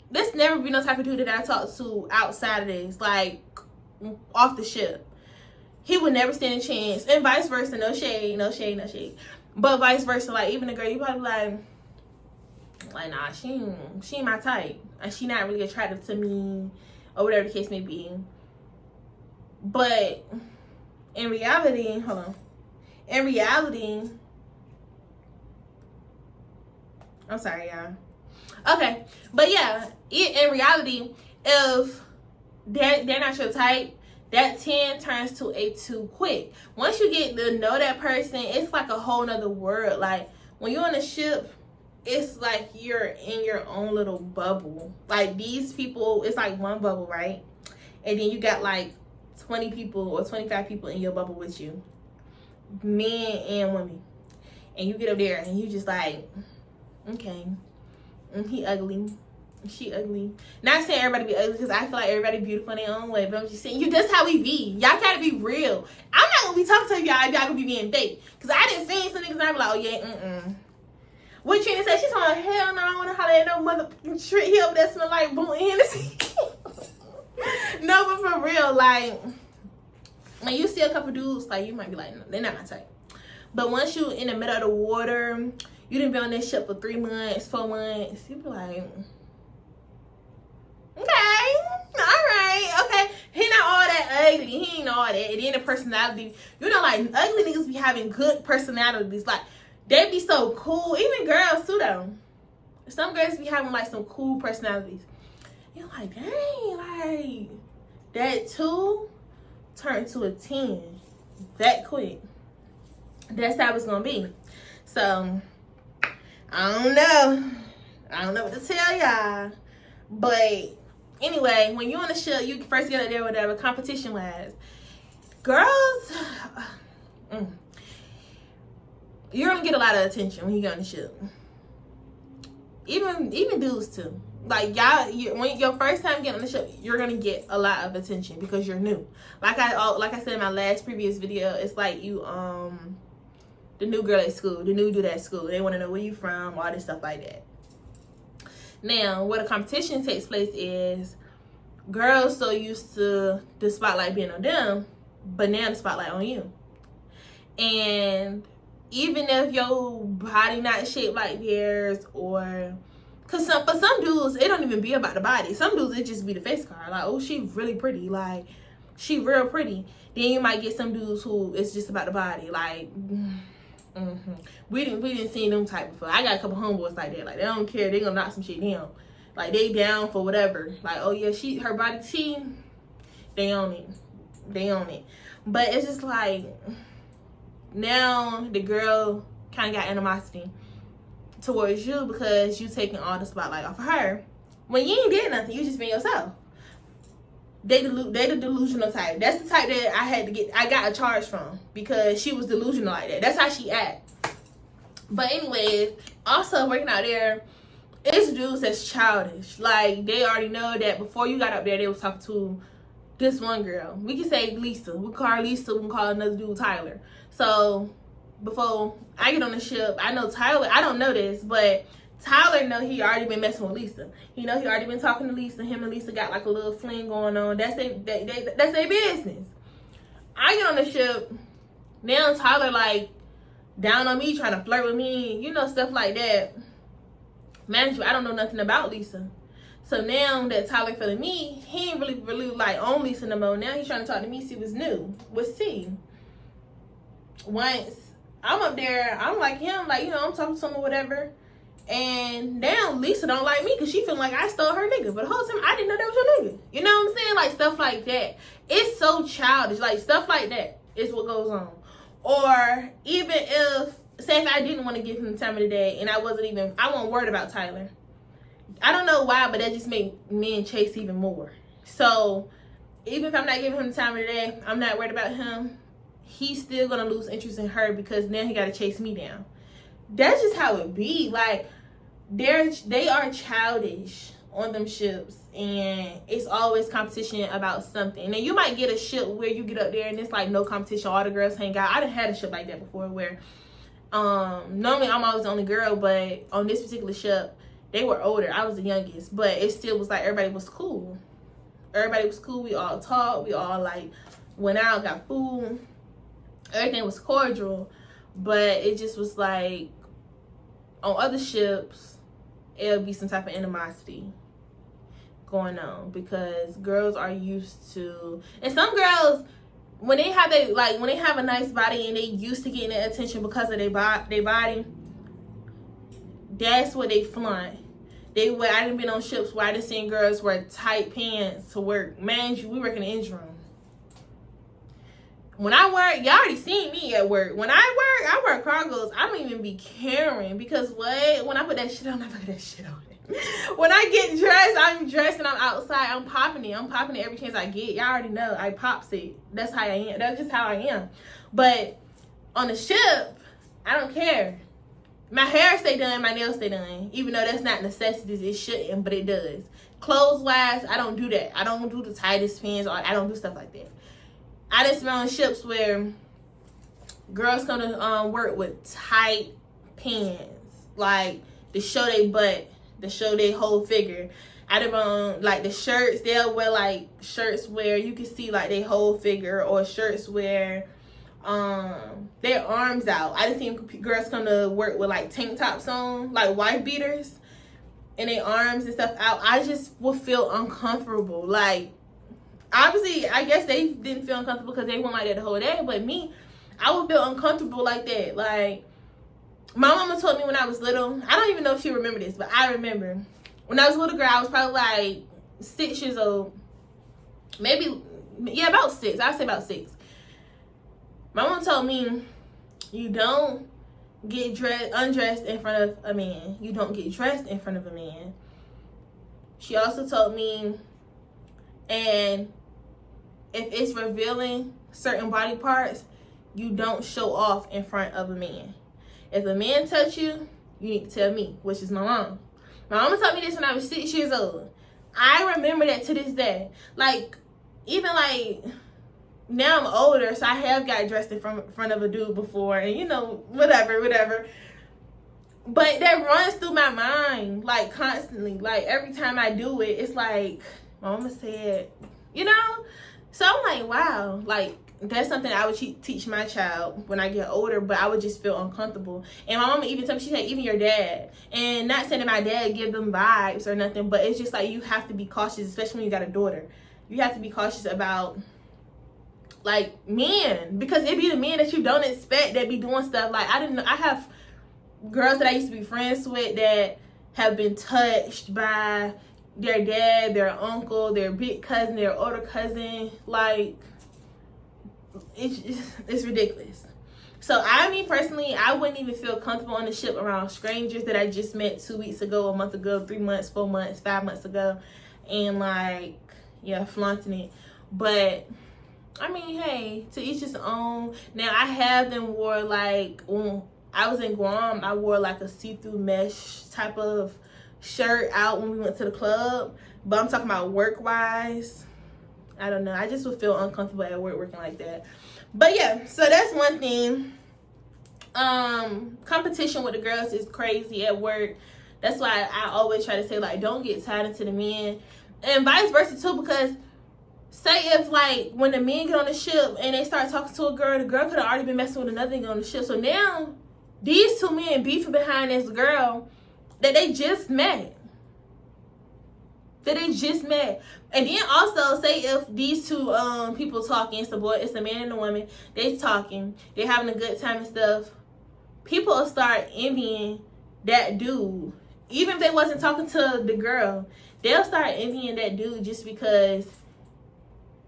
This never be no type of dude that I talk to outside of this, like off the ship. He would never stand a chance, and vice versa. No shade. But vice versa, like even the girl, you probably like nah, she ain't my type, and she not really attractive to me, or whatever the case may be. But in reality, I'm sorry, y'all. Okay, but yeah, in reality, if they're not your type, that 10 turns to a 2 quick. Once you get to know that person, it's like a whole nother world. Like, when you're on a ship, it's like you're in your own little bubble. Like, these people, it's like one bubble, right? And then you got like 20 people or 25 people in your bubble with you, men and women. And you get up there and you just like, okay, he ugly, she ugly. Not saying everybody be ugly, because I feel like everybody beautiful in their own way, but I'm just saying, that's how we be. Y'all gotta be real. I'm not gonna be talking to y'all if y'all gonna be being fake, because I didn't see some niggas and I be like, oh yeah, What Trina said, she's talking, hell no, I don't wanna holler at no motherfucking trick here over there smell like Boone Hennessy. No, but for real, like, when you see a couple dudes, like, you might be like, no, they're not my type. But once you in the middle of the water, you didn't be on that ship for 3 months, 4 months, you be like, ugly. He ain't know all that. And then the personality, you know, like ugly niggas be having good personalities. Like they be so cool. Even girls too though. Some girls be having like some cool personalities. You're like, dang, like that 2 turned to a 10 that quick. That's how it's gonna be. So I don't know what to tell y'all. But anyway, when you're on the ship, you first get up there, whatever, competition wise, girls, you're gonna get a lot of attention when you get on the ship. Even dudes too. Like when your first time getting on the ship, you're gonna get a lot of attention because you're new. Like I said in my last previous video, it's like you the new girl at school, the new dude at school. They want to know where you from, all this stuff like that. Now, where the competition takes place is girls so used to the spotlight being on them, but now the spotlight on you. And even if your body not shaped like theirs, or cause for some dudes it don't even be about the body. Some dudes it just be the face card. Like, oh, she really pretty. Like, she real pretty. Then you might get some dudes who it's just about the body. Like, we didn't see them type before. I got a couple homeboys like that. Like, they don't care. They gonna knock some shit down. Like, they down for whatever. Like, oh yeah, her body T. They own it. But it's just like, now the girl kind of got animosity towards you because you taking all the spotlight off of her when you ain't did nothing. You just been yourself. They the delusional type. That's the type that I got a charge from because she was delusional like that. That's how she act. But anyways, also working out there, it's dudes that's childish. Like, they already know that before you got up there, they was talking to this one girl. We can say Lisa. We call her Lisa. We can call another dude Tyler. So before I get on the ship, I know Tyler. I don't know this, but Tyler know he already been messing with Lisa. He know he already been talking to Lisa. Him and Lisa got like a little fling going on. That's their business. I get on the ship. Now Tyler like down on me, trying to flirt with me, you know, stuff like that. Mind you, I don't know nothing about Lisa. So now that Tyler feeling me, he ain't really like on Lisa no more. Now he's trying to talk to me, see what's new. What's T? Once I'm up there, I'm like him, like, you know, I'm talking to him or whatever. And now Lisa don't like me because she feel like I stole her nigga. But the whole time, I didn't know that was your nigga. You know what I'm saying? Like, stuff like that. It's so childish. Like, stuff like that is what goes on. Or even if, say if I didn't want to give him the time of the day and I wasn't worried about Tyler. I don't know why, but that just made men chase even more. So, even if I'm not giving him the time of the day, I'm not worried about him. He's still going to lose interest in her because now he got to chase me down. That's just how it be. Like, they are childish on them ships, and it's always competition about something. Now you might get a ship where you get up there and it's like no competition, all the girls hang out. I done had a ship like that before where normally I'm always the only girl, but on this particular ship they were older. I was the youngest, but it still was like everybody was cool. We all talked, we all like went out, got food, everything was cordial. But it just was like on other ships it'll be some type of animosity going on because girls are used to, and some girls when they have a nice body and they used to getting the attention because of their body, that's what they flaunt. I done been on ships where I done seen girls wear tight pants to work. Man, we work in the engine room. When I work, y'all already seen me at work. When I work cargos. I don't even be caring because when I put that shit on, I put that shit on. When I get dressed, I'm dressed and I'm outside. I'm popping it. I'm popping it every chance I get. Y'all already know I pops it. That's how I am. That's just how I am. But on the ship, I don't care. My hair stay done, my nails stay done. Even though that's not necessities, it shouldn't, but it does. Clothes wise, I don't do that. I don't do the tightest pants, or I don't do stuff like that. I just been on ships where girls come to work with tight pants, like to show their butt, to show their whole figure. I done on like the shirts, they'll wear like shirts where you can see like their whole figure, or shirts where their arms out. I done seen girls come to work with like tank tops on, like wife beaters, and their arms and stuff out. I just would feel uncomfortable. Like, obviously, I guess they didn't feel uncomfortable because they weren't like that the whole day. But me, I would feel uncomfortable like that. Like, my mama told me when I was little, I don't even know if she remembered this, but I remember when I was a little girl, I was probably like 6 years old. Maybe, yeah, about 6. I'd say about 6. My mom told me, you don't get undressed in front of a man. You don't get dressed in front of a man. She also told me, and if it's revealing certain body parts, you don't show off in front of a man. If a man touch you, you need to tell me, which is my mom. My mama told me this when I was 6 years old. I remember that to this day. Like, even like, now I'm older, so I have got dressed in front of a dude before, and you know, whatever. But that runs through my mind, like, constantly. Like, every time I do it, it's like, my mama said, you know? So I'm like, wow, like, that's something I would teach my child when I get older, but I would just feel uncomfortable. And my mama even told me, she said, even your dad. And not saying that my dad give them vibes or nothing, but it's just like, you have to be cautious, especially when you got a daughter. You have to be cautious about, like, men, because it be the men that you don't expect that be doing stuff. Like, I have girls that I used to be friends with that have been touched by their dad, their uncle, their big cousin, their older cousin. Like, it's ridiculous. So me personally, I wouldn't even feel comfortable on the ship around strangers that I just met 2 weeks ago, a month ago, 3 months, 4 months, 5 months ago, and like, yeah, flaunting it. But I mean, hey, to each his own. Now, I have them wore, like, when I was in Guam, I wore like a see-through mesh type of shirt out when we went to the club. But I'm talking about work-wise, I don't know. I just would feel uncomfortable at work working like that. But yeah, so that's one thing. Competition with the girls is crazy at work. That's why I always try to say, like, don't get tied into the men. And vice versa too, because say if, like, when the men get on the ship and they start talking to a girl, the girl could have already been messing with another nigga on the ship. So now these two men beefing behind this girl that they just met. And then also, say if these two people talking, it's a man and a woman, they talking, they're having a good time and stuff, people will start envying that dude. Even if they wasn't talking to the girl, they'll start envying that dude just because,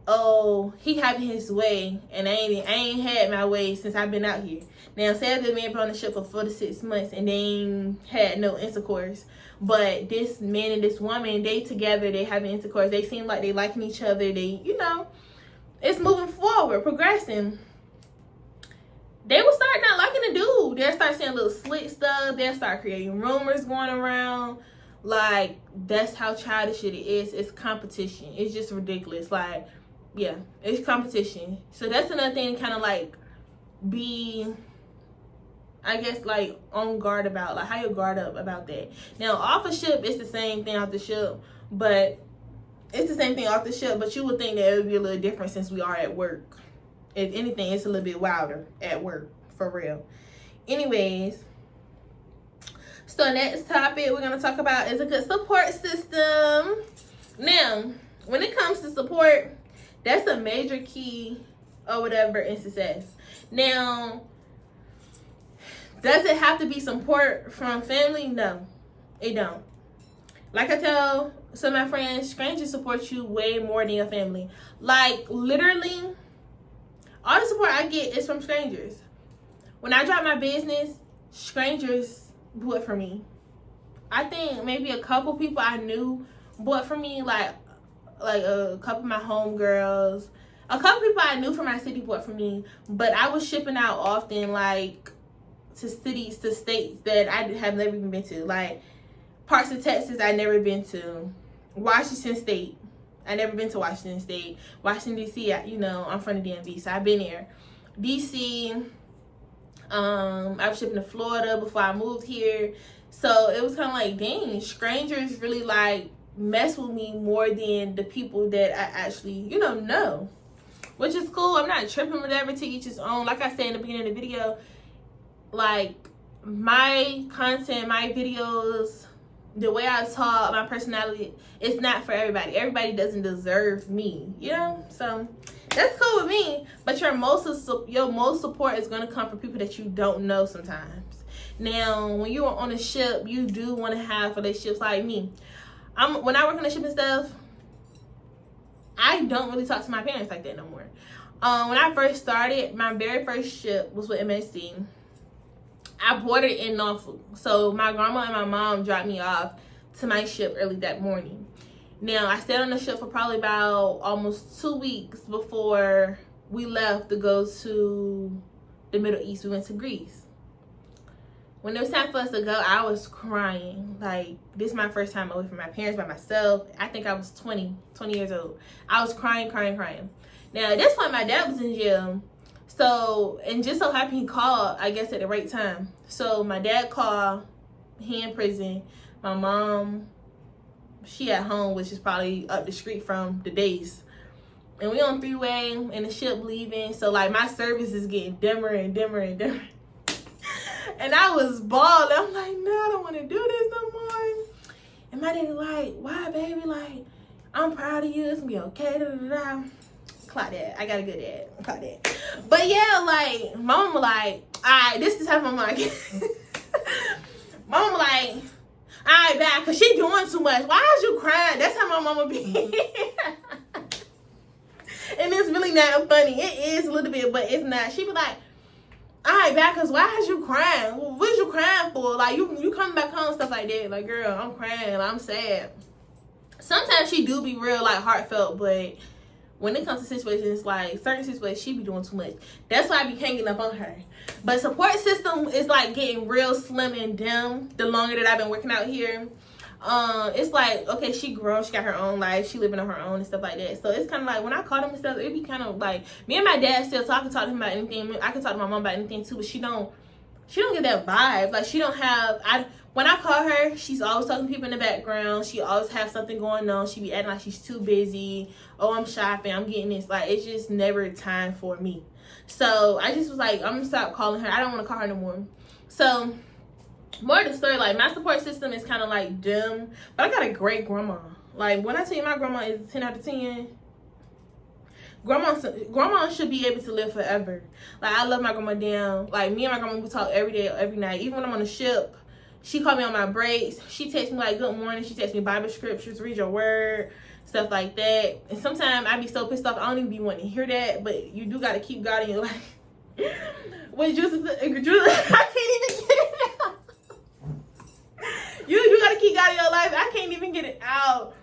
oh, he having his way, and I ain't had my way since I've been out here. Now, say the man been on the ship for 4 to 6 months and they ain't had no intercourse, but this man and this woman, they together, they having intercourse, they seem like they liking each other, they, you know, it's moving forward, progressing. They will start not liking the dude. They'll start saying little slick stuff. They'll start creating rumors going around. Like, that's how childish it is. It's competition. It's just ridiculous. Like, yeah, it's competition. So that's another thing to kind of like be, I guess, like, on guard about. Like, how you guard up about that. Now, off a ship, it's the same thing off the ship. But you would think that it would be a little different since we are at work. If anything, it's a little bit wilder at work, for real. Anyways, so next topic we're going to talk about is a good support system. Now, when it comes to support, that's a major key or whatever in success. Now, does it have to be support from family? No, it don't. Like I tell some of my friends, strangers support you way more than your family. Like, literally, all the support I get is from strangers. When I dropped my business, strangers bought for me. I think maybe a couple people I knew bought for me, like a couple of my homegirls. A couple people I knew from my city bought for me, but I was shipping out often, like, to cities, to states that I have never even been to. Like, parts of Texas I never been to. Washington State. I never been to Washington State. Washington, D.C., you know, I'm from the DMV, so I've been there. D.C., I was shipping to Florida before I moved here. So it was kind of like, dang, strangers really, like, mess with me more than the people that I actually, you know. Which is cool. I'm not tripping, whatever, to each his own. Like I said in the beginning of the video, like, my content, my videos, the way I talk, my personality, it's not for everybody. Everybody doesn't deserve me, you know? So that's cool with me. But your most support is going to come from people that you don't know sometimes. Now, when you're on a ship, you do want to have relationships like me. When I work on the ship and stuff, I don't really talk to my parents like that no more. When I first started, my very first ship was with MSC. I boarded in Norfolk. So my grandma and my mom dropped me off to my ship early that morning. Now, I stayed on the ship for probably about almost 2 weeks before we left to go to the Middle East. We went to Greece. When it was time for us to go, I was crying. Like, this is my first time away from my parents by myself. I think I was 20 years old. I was crying. Now, at this point, my dad was in jail. So, and just so happened he called, I guess, at the right time. So, my dad called. He in prison. My mom, she at home, which is probably up the street from the days. And we on freeway, and the ship leaving. So, like, my service is getting dimmer and dimmer and dimmer. And I was bawling. I'm like, no, I don't want to do this no more. And my daddy like, why, baby? Like, I'm proud of you. It's going to be okay. Da, da, da. Clock that. I got a good dad. Clock that. But yeah, like, my mom was like, all right, this is how my mom get. My mom was like, all right, back, because she doing too much. Why is you crying? That's how my mama be. And it's really not funny. It is a little bit, but it's not. She be like, all right, back, because why is you crying? What is you crying for? Like, you coming back home, stuff like that. Like, girl, I'm crying. I'm sad. Sometimes she do be real, like, heartfelt, but when it comes to situations, like certain situations, she be doing too much. That's why I be hanging up on her. But support system is like getting real slim and dim the longer that I've been working out here. It's like, okay, she grown, she got her own life, she living on her own and stuff like that. So it's kind of like when I call them and stuff, it be kind of like me and my dad still talk to him about anything. I can talk to my mom about anything too, but she don't get that vibe. Like, she don't have, when I call her, she's always talking to people in the background. She always have something going on. She be acting like she's too busy. Oh, I'm shopping. I'm getting this. Like, it's just never time for me. So I just was like, I'm going to stop calling her. I don't want to call her no more. So more of the story, like, my support system is kind of like dim. But I got a great grandma. Like, when I tell you my grandma is 10 out of 10, grandma should be able to live forever. Like, I love my grandma down. Like, me and my grandma, we talk every day, every night. Even when I'm on the ship, she called me on my breaks. She texts me like, good morning. She texts me Bible scriptures, read your word, stuff like that. And sometimes I be so pissed off, I don't even be wanting to hear that. But you do got to keep God in your life. With Juice, I can't even get it out. You do got to keep God in your life. I can't even get it out.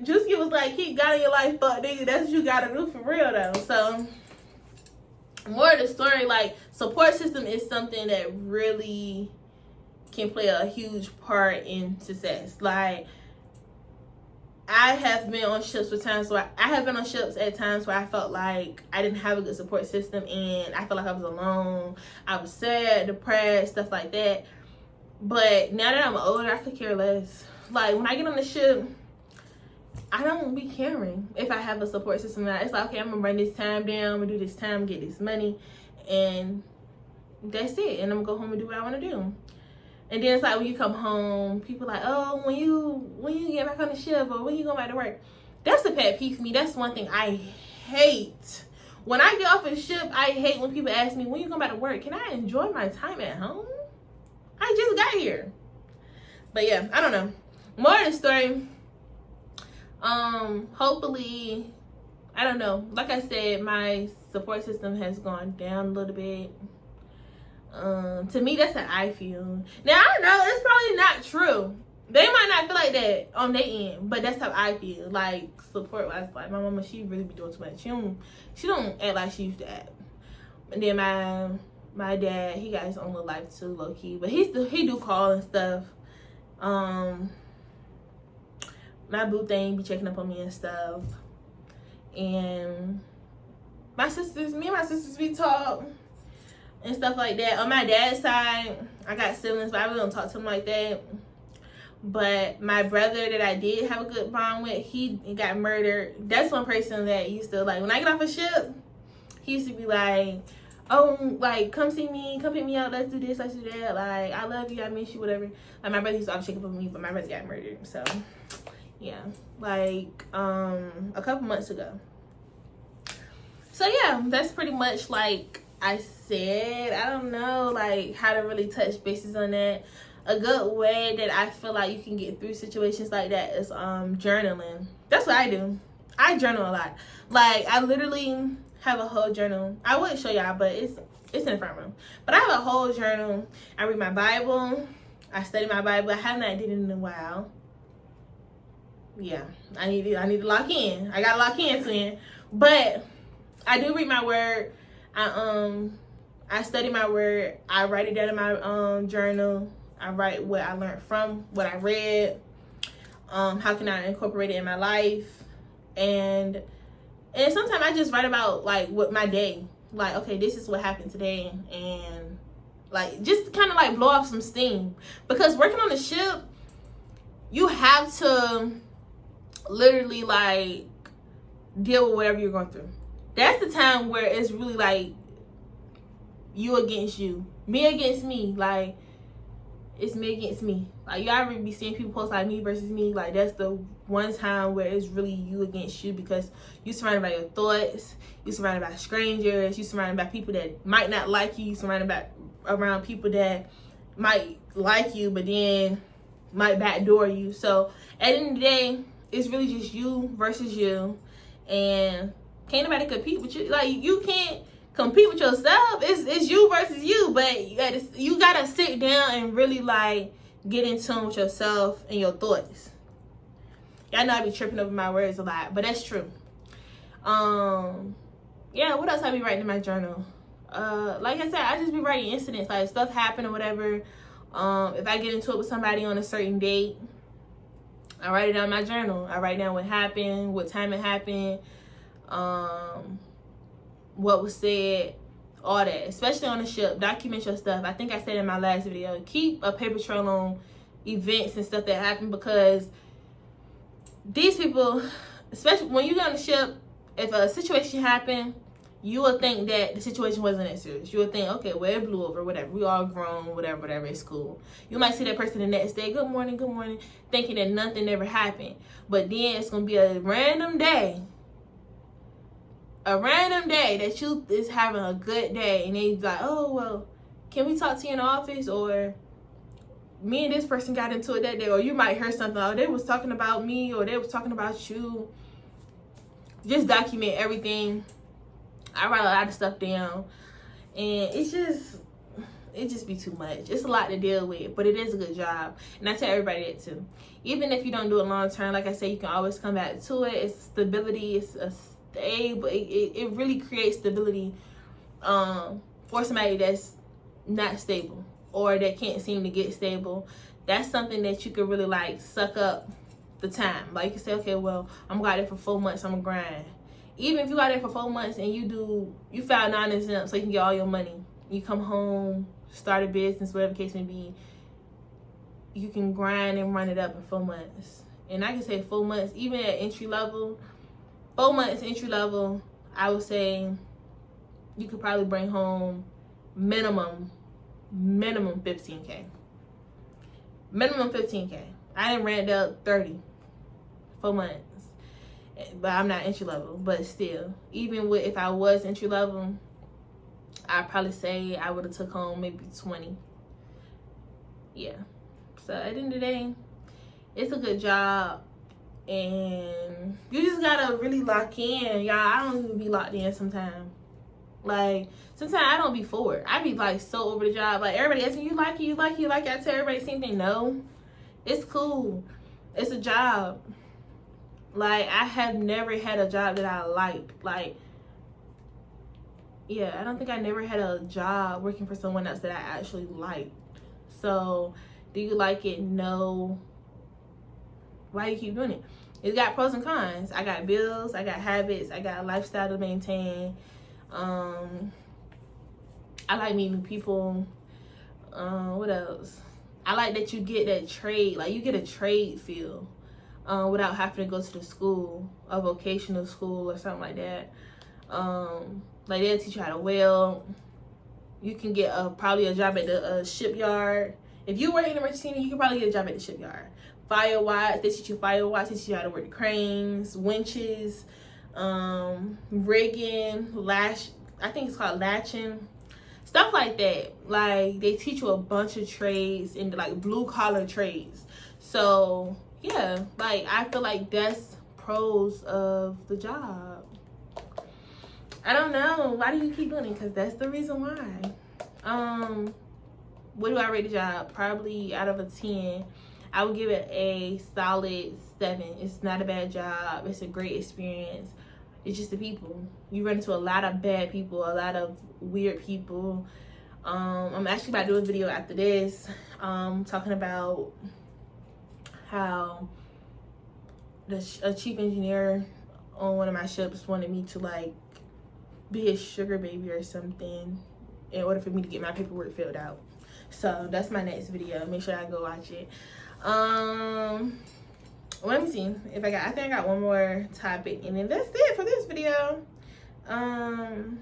Juicy was like, keep God in your life, but nigga, that's what you gotta do for real though. So, more of the story, like, support system is something that really can play a huge part in success. Like, I have been on ships at times where I felt like I didn't have a good support system and I felt like I was alone. I was sad, depressed, stuff like that. But now that I'm older, I could care less. Like, when I get on the ship, I don't be caring if I have a support system. It's like, okay, I'm gonna run this time down, I'm gonna do this time, get this money, and that's it. And I'm gonna go home and do what I want to do. And then it's like when you come home, people like, oh, when you get back on the ship or when you go back to work. That's a pet peeve for me. That's one thing I hate. When I get off a ship, I hate when people ask me, when you go back to work, can I enjoy my time at home? I just got here. But yeah, I don't know. More of the story. Hopefully, I don't know. Like I said, my support system has gone down a little bit. To me, that's how I feel. Now, I don't know. It's probably not true. They might not feel like that on their end, but that's how I feel. Like, support-wise, like, my mama, she really be doing too much. She don't act like she used to act. And then my dad, he got his own little life too, low-key. But he do call and stuff. My boo thing be checking up on me and stuff. And me and my sisters be talk and stuff like that. On my dad's side, I got siblings, but I really don't talk to them like that. But my brother that I did have a good bond with, he got murdered. That's one person that used to, like, when I get off a ship, he used to be like, oh, like, come see me, come pick me up, let's do this, let's do that, like, I love you, I miss you, whatever. Like, my brother used to always check up on me, but my brother got murdered. So yeah, like a couple months ago. So yeah, that's pretty much, like I said, I don't know like how to really touch bases on that. A good way that I feel like you can get through situations like that is journaling. That's what I do. I journal a lot. Like, I literally have a whole journal. I wouldn't show y'all, but it's in the front room. But I have a whole journal. I read my Bible. I study my Bible. I haven't did it in a while. Yeah, I need to lock in. I gotta lock in soon. But I do read my word. I study my word. I write it down in my journal. I write what I learned from what I read. How can I incorporate it in my life? And sometimes I just write about like what my day, like, okay, this is what happened today, and like just kind of like blow off some steam. Because working on the ship, you have to literally like deal with whatever you're going through. That's the time where it's really like you against you, me against me. Like, it's me against me. Like, you already be seeing people post like me versus me. Like, that's the one time where it's really you against you, because you're surrounded by your thoughts, you're surrounded by strangers, you're surrounded by people that might not like you, you're surrounded by around people that might like you but then might backdoor you. So at the end of the day, it's really just you versus you, and can't nobody compete with you. Like, you can't compete with yourself. It's you versus you, but you gotta sit down and really like get in tune with yourself and your thoughts. Y'all know I be tripping over my words a lot, but that's true. Yeah, what else I be writing in my journal? Like I said, I just be writing incidents, like stuff happened or whatever. If I get into it with somebody on a certain date, I write it down in my journal. I write down what happened, what time it happened, what was said, all that. Especially on the ship, document your stuff. I think I said in my last video, keep a paper trail on events and stuff that happened, because these people, especially when you get on the ship, if a situation happened, you will think that the situation wasn't that serious. You will think, okay, well, it blew over, whatever. We all grown, whatever, it's cool. You might see that person the next day, good morning, thinking that nothing ever happened. But then it's going to be a random day that you is having a good day, and then you're like, oh, well, can we talk to you in the office? Or me and this person got into it that day. Or you might hear something, oh, they was talking about me, or they was talking about you. Just document everything. I write a lot of stuff down, and it just be too much. It's a lot to deal with, but it is a good job, and I tell everybody that too. Even if you don't do it long term, like I say, you can always come back to it. It's stability. It's a stable. It really creates stability for somebody that's not stable or that can't seem to get stable. That's something that you could really like suck up the time. Like, you can say, okay, well, I'm going to go out there for 4 months, I'm gonna grind. Even if you go out there for 4 months and you file non-exempt so you can get all your money, you come home, start a business, whatever the case may be, you can grind and run it up in 4 months. And I can say 4 months, even at entry level, 4 months entry level, I would say you could probably bring home minimum 15K. Minimum 15K. I didn't rent up 30, 4 months. But I'm not entry level. But still, even with if I was entry level, I'd probably say I would have took home maybe 20. Yeah. So at the end of the day, it's a good job, and you just gotta really lock in. Y'all, I don't even be locked in sometimes. Like, sometimes I don't be for it. I be like so over the job. Like, everybody asking, you like it? I tell everybody the same thing. No, it's cool. It's a job. Like, I have never had a job that I liked. Like, yeah, I don't think I never had a job working for someone else that I actually liked. So, do you like it? No. Why do you keep doing it? It's got pros and cons. I got bills, I got habits, I got a lifestyle to maintain. I like meeting new people. What else? I like that you get that trade. Like, you get a trade feel. Without having to go to the school, a vocational school or something like that. Like, they'll teach you how to weld, You can get probably a job at the shipyard. If you work in emergency, you can probably get a job at the shipyard. Fire watch, they teach you fire watch, they teach you how to work the cranes, winches, rigging, I think it's called latching, stuff like that. Like, they teach you a bunch of trades and like blue collar trades. So yeah, like, I feel like that's pros of the job. I don't know, why do you keep doing it? Because that's the reason why. What do I rate the job? Probably out of a 10, I would give it a solid 7. It's not a bad job. It's a great experience. It's just the people. You run into a lot of bad people, a lot of weird people. I'm actually about to do a video after this, talking about how a chief engineer on one of my ships wanted me to like be his sugar baby or something in order for me to get my paperwork filled out. So that's my next video. Make sure I go watch it. Let me see if I think I got one more topic, and then that's it for this video. No,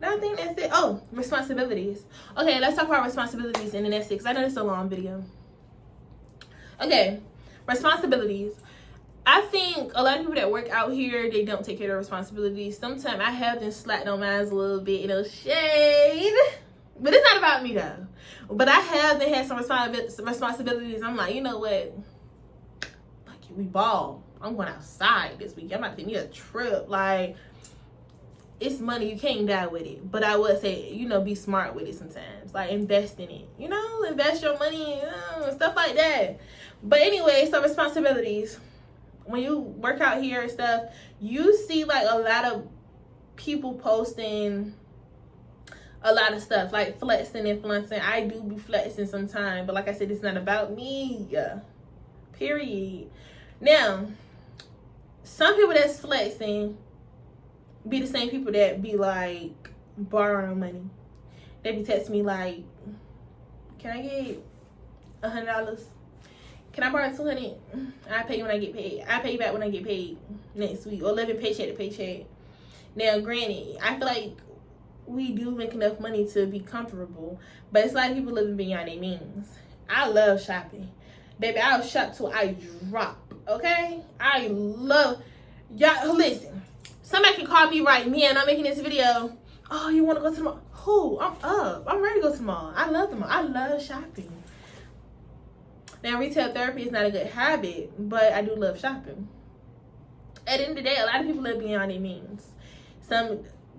I think that's it. Oh, responsibilities. Okay, let's talk about responsibilities in the next 6. I know it's a long video. Okay, responsibilities. I think a lot of people that work out here, they don't take care of their responsibilities. Sometimes I have them slacked on mine a little bit, shade. But it's not about me though. But I have had some responsibilities. I'm like, you know what? Like, we ball. I'm going outside this week. I'm about to take me a trip. Like, it's money. You can't die with it. But I would say, be smart with it sometimes. Like, invest in it. Invest your money and stuff like that. But anyway, so responsibilities. When you work out here and stuff, you see like a lot of people posting a lot of stuff, like flexing and flaunting. I do be flexing sometimes, but like I said, it's not about me. Period. Now, some people that's flexing be the same people that be like borrowing money. They be texting me like, can I get $100? Can I borrow $200? I pay you when I get paid. I pay you back when I get paid next week, or living paycheck to paycheck. Now, granted, I feel like we do make enough money to be comfortable, but it's like people living beyond their means. I love shopping, baby. I'll shop till I drop. Okay, I love y'all. Listen, somebody can call me right now, and I'm making this video. Oh, you want to go to the mall? Who? I'm up. I'm ready to go to the mall. I love the mall. I love shopping. Now, retail therapy is not a good habit, but I do love shopping. At the end of the day, a lot of people live beyond their means.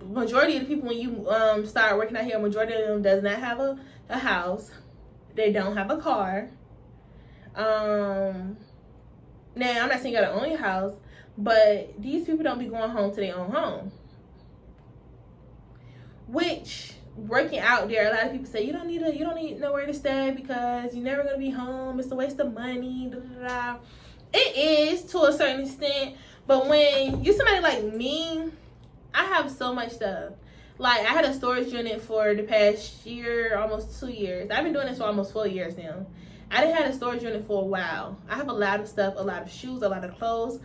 Majority of the people, when you start working out here, majority of them does not have a house. They don't have a car. Now, I'm not saying you gotta own your house, but these people don't be going home to their own home. Which, working out there, a lot of people say you don't need nowhere to stay because you're never gonna be home. It's a waste of money. Da, da, da. It is to a certain extent, but when you're somebody like me, I have so much stuff. Like, I had a storage unit for the past year, almost 2 years. I've been doing this for almost 4 years now. I done had a storage unit for a while. I have a lot of stuff, a lot of shoes, a lot of clothes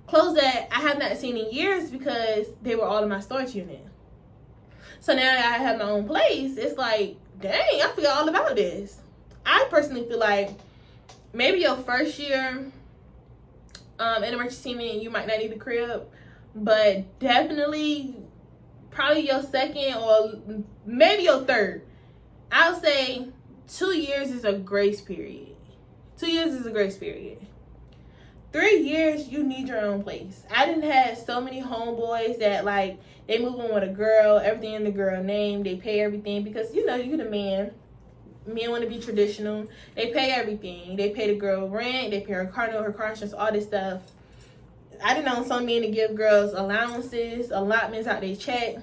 that I have not seen in years because they were all in my storage unit. So now that I have my own place, it's like, dang, I forgot all about this. I personally feel like maybe your first year in emergency Seaman, you might not need a crib, but definitely probably your second or maybe your third. I'll say 2 years is a grace period. 2 years is a grace period. 3 years, you need your own place. I done had so many homeboys that like, they move in with a girl, everything in the girl name, they pay everything because you the man. Men want to be traditional. They pay everything. They pay the girl rent, they pay her car note, her car insurance, all this stuff. I done known some men to give girls allowances, allotments out their check.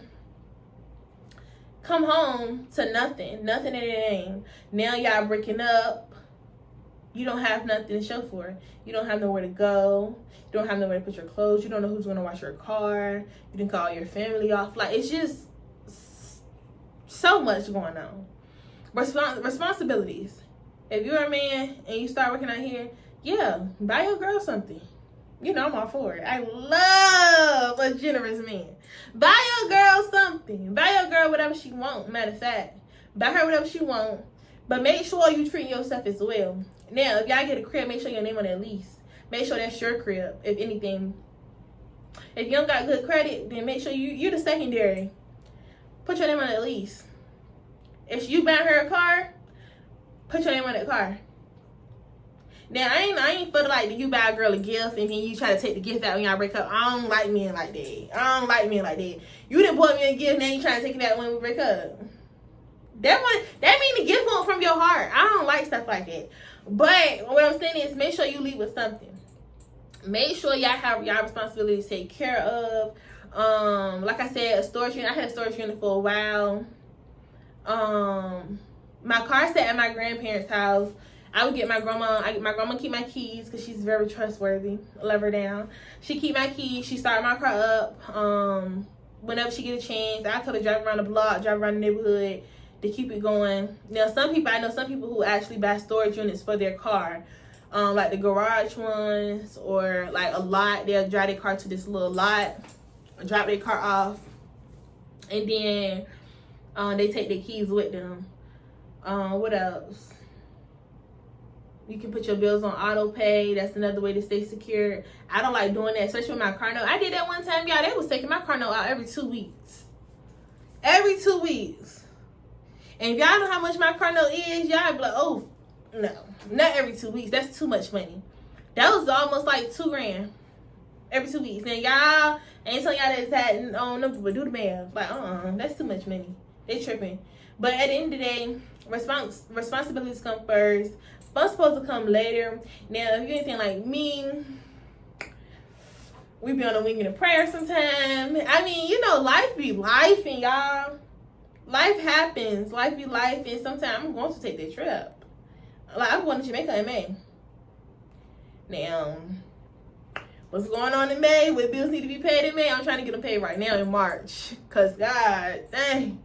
Come home to nothing in their name. Now y'all breaking up. You don't have nothing to show for it. You don't have nowhere to go. You don't have nowhere to put your clothes. You don't know who's going to wash your car. You didn't call your family off. Like, it's just so much going on. Responsibilities. If you're a man and you start working out here, yeah, buy your girl something. You know I'm all for it. I love a generous man. Buy your girl something. Buy your girl whatever she wants. Matter of fact, buy her whatever she wants. But make sure you treat yourself as well. Now, if y'all get a crib, make sure your name on that lease. Make sure that's your crib, if anything. If you don't got good credit, then make sure you're the secondary. Put your name on that lease. If you buy her a car, put your name on that car. Now, I ain't feel like you buy a girl a gift and then you try to take the gift out when y'all break up. I don't like men like that. You didn't bought me a gift, now you trying to take it out when we break up. That mean the gift went from your heart. I don't like stuff like that. But what I'm saying is make sure you leave with something. Make sure y'all have y'all responsibility to take care of. Like I said, a storage unit. I had a storage unit for a while. My car sat at my grandparents' house. I would get my grandma. My grandma keep my keys because she's very trustworthy. I love her down. She keep my keys. She started my car up. Whenever she get a chance, I told her drive around the block, drive around the neighborhood to keep it going. Now, I know some people who actually buy storage units for their car, like the garage ones or like a lot. They'll drive their car to this little lot, drop their car off, and then they take their keys with them. What else? You can put your bills on auto pay. That's another way to stay secure. I don't like doing that, especially with my car note. I did that one time, y'all. They was taking my car note out every 2 weeks. Every 2 weeks. And if y'all know how much my car note is, y'all be like, oh, no. Not every 2 weeks. That's too much money. That was almost like $2,000 every 2 weeks. Now, y'all, I ain't telling y'all that it's that on number, but do the math. Like, that's too much money. They tripping. But at the end of the day, responsibilities come first. Fun's supposed to come later. Now, if you're anything like me, we be on a wing and a prayer sometime. I mean, you know, life be life, and y'all. Life happens. Life be life, and sometimes I'm going to take that trip. Like, I'm going to Jamaica in May. Now, what's going on in May? What bills need to be paid in May? I'm trying to get them paid right now in March. Because, God, dang.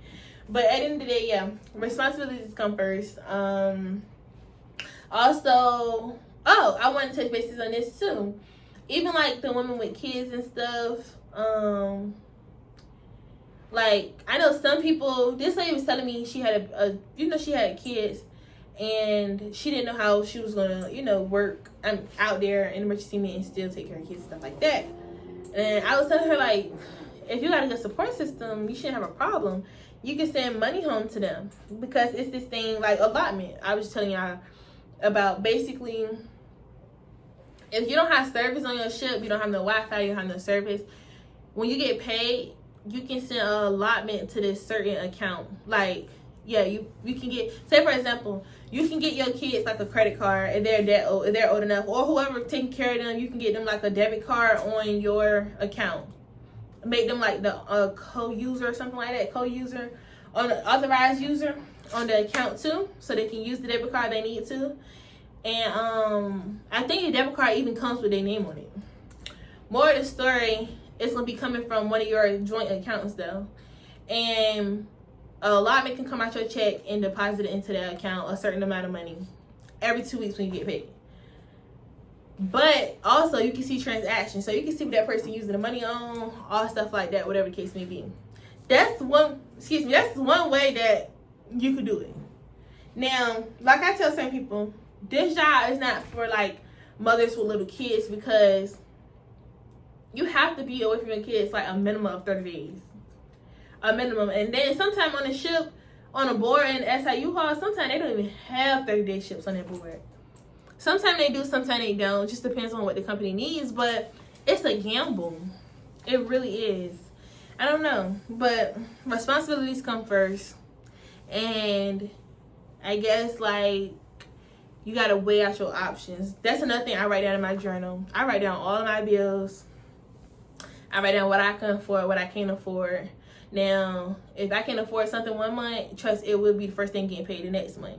But at the end of the day, yeah, responsibilities come first. Also, I want to touch bases on this too. Even like the women with kids and stuff. Like, I know some people, this lady was telling me she had she had kids and she didn't know how she was going to, work out there in emergency room and still take care of kids and stuff like that. And I was telling her, like, if you got a good support system, you shouldn't have a problem. You can send money home to them because it's this thing like allotment. I was telling y'all about basically, if you don't have service on your ship, you don't have no Wi-Fi, you don't have no service, when you get paid, you can send an allotment to this certain account. Like, yeah, you can get, say for example, you can get your kids like a credit card if they're old enough, or whoever taking care of them, you can get them like a debit card on your account. Make them like the co-user or something like that, co-user, on the authorized user on the account too, so they can use the debit card they need to. And I think the debit card even comes with their name on it. More of the story, it's gonna be coming from one of your joint accounts though, and a allotment can come out your check and deposit it into that account, a certain amount of money every 2 weeks when you get paid. But also you can see transactions, so you can see what that person using the money on, all stuff like that, whatever the case may be. That's one way that you could do it. Now, like I tell some people, this job is not for like mothers with little kids, because you have to be away from your kids like a minimum of 30 days. A minimum. And then sometime on the ship, on a board in SIU hall, sometimes they don't even have 30-day ships on that board. Sometimes they do, sometimes they don't. Just depends on what the company needs. But it's a gamble. It really is. I don't know. But responsibilities come first. And I guess, like, you got to weigh out your options. That's another thing I write down in my journal. I write down all of my bills. I write down what I can afford, what I can't afford. Now, if I can afford something one month, trust it will be the first thing getting paid the next month.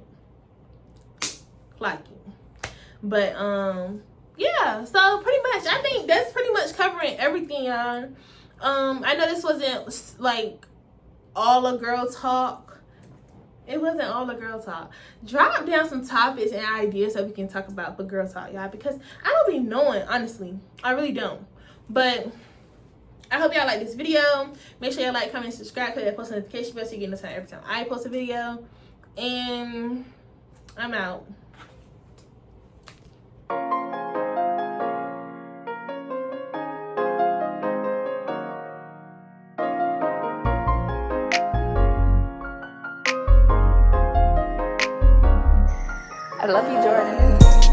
Clock it. But, yeah. So, pretty much, I think that's pretty much covering everything, y'all. I know this wasn't, like, all a girl talk. It wasn't all the girl talk. Drop down some topics and ideas that we can talk about for girl talk, y'all, because I don't be knowing, honestly. I really don't. But I hope y'all like this video. Make sure y'all like, comment, subscribe, click that post notification bell so you get notified every time I post a video. And I'm out. I love you, Jordan.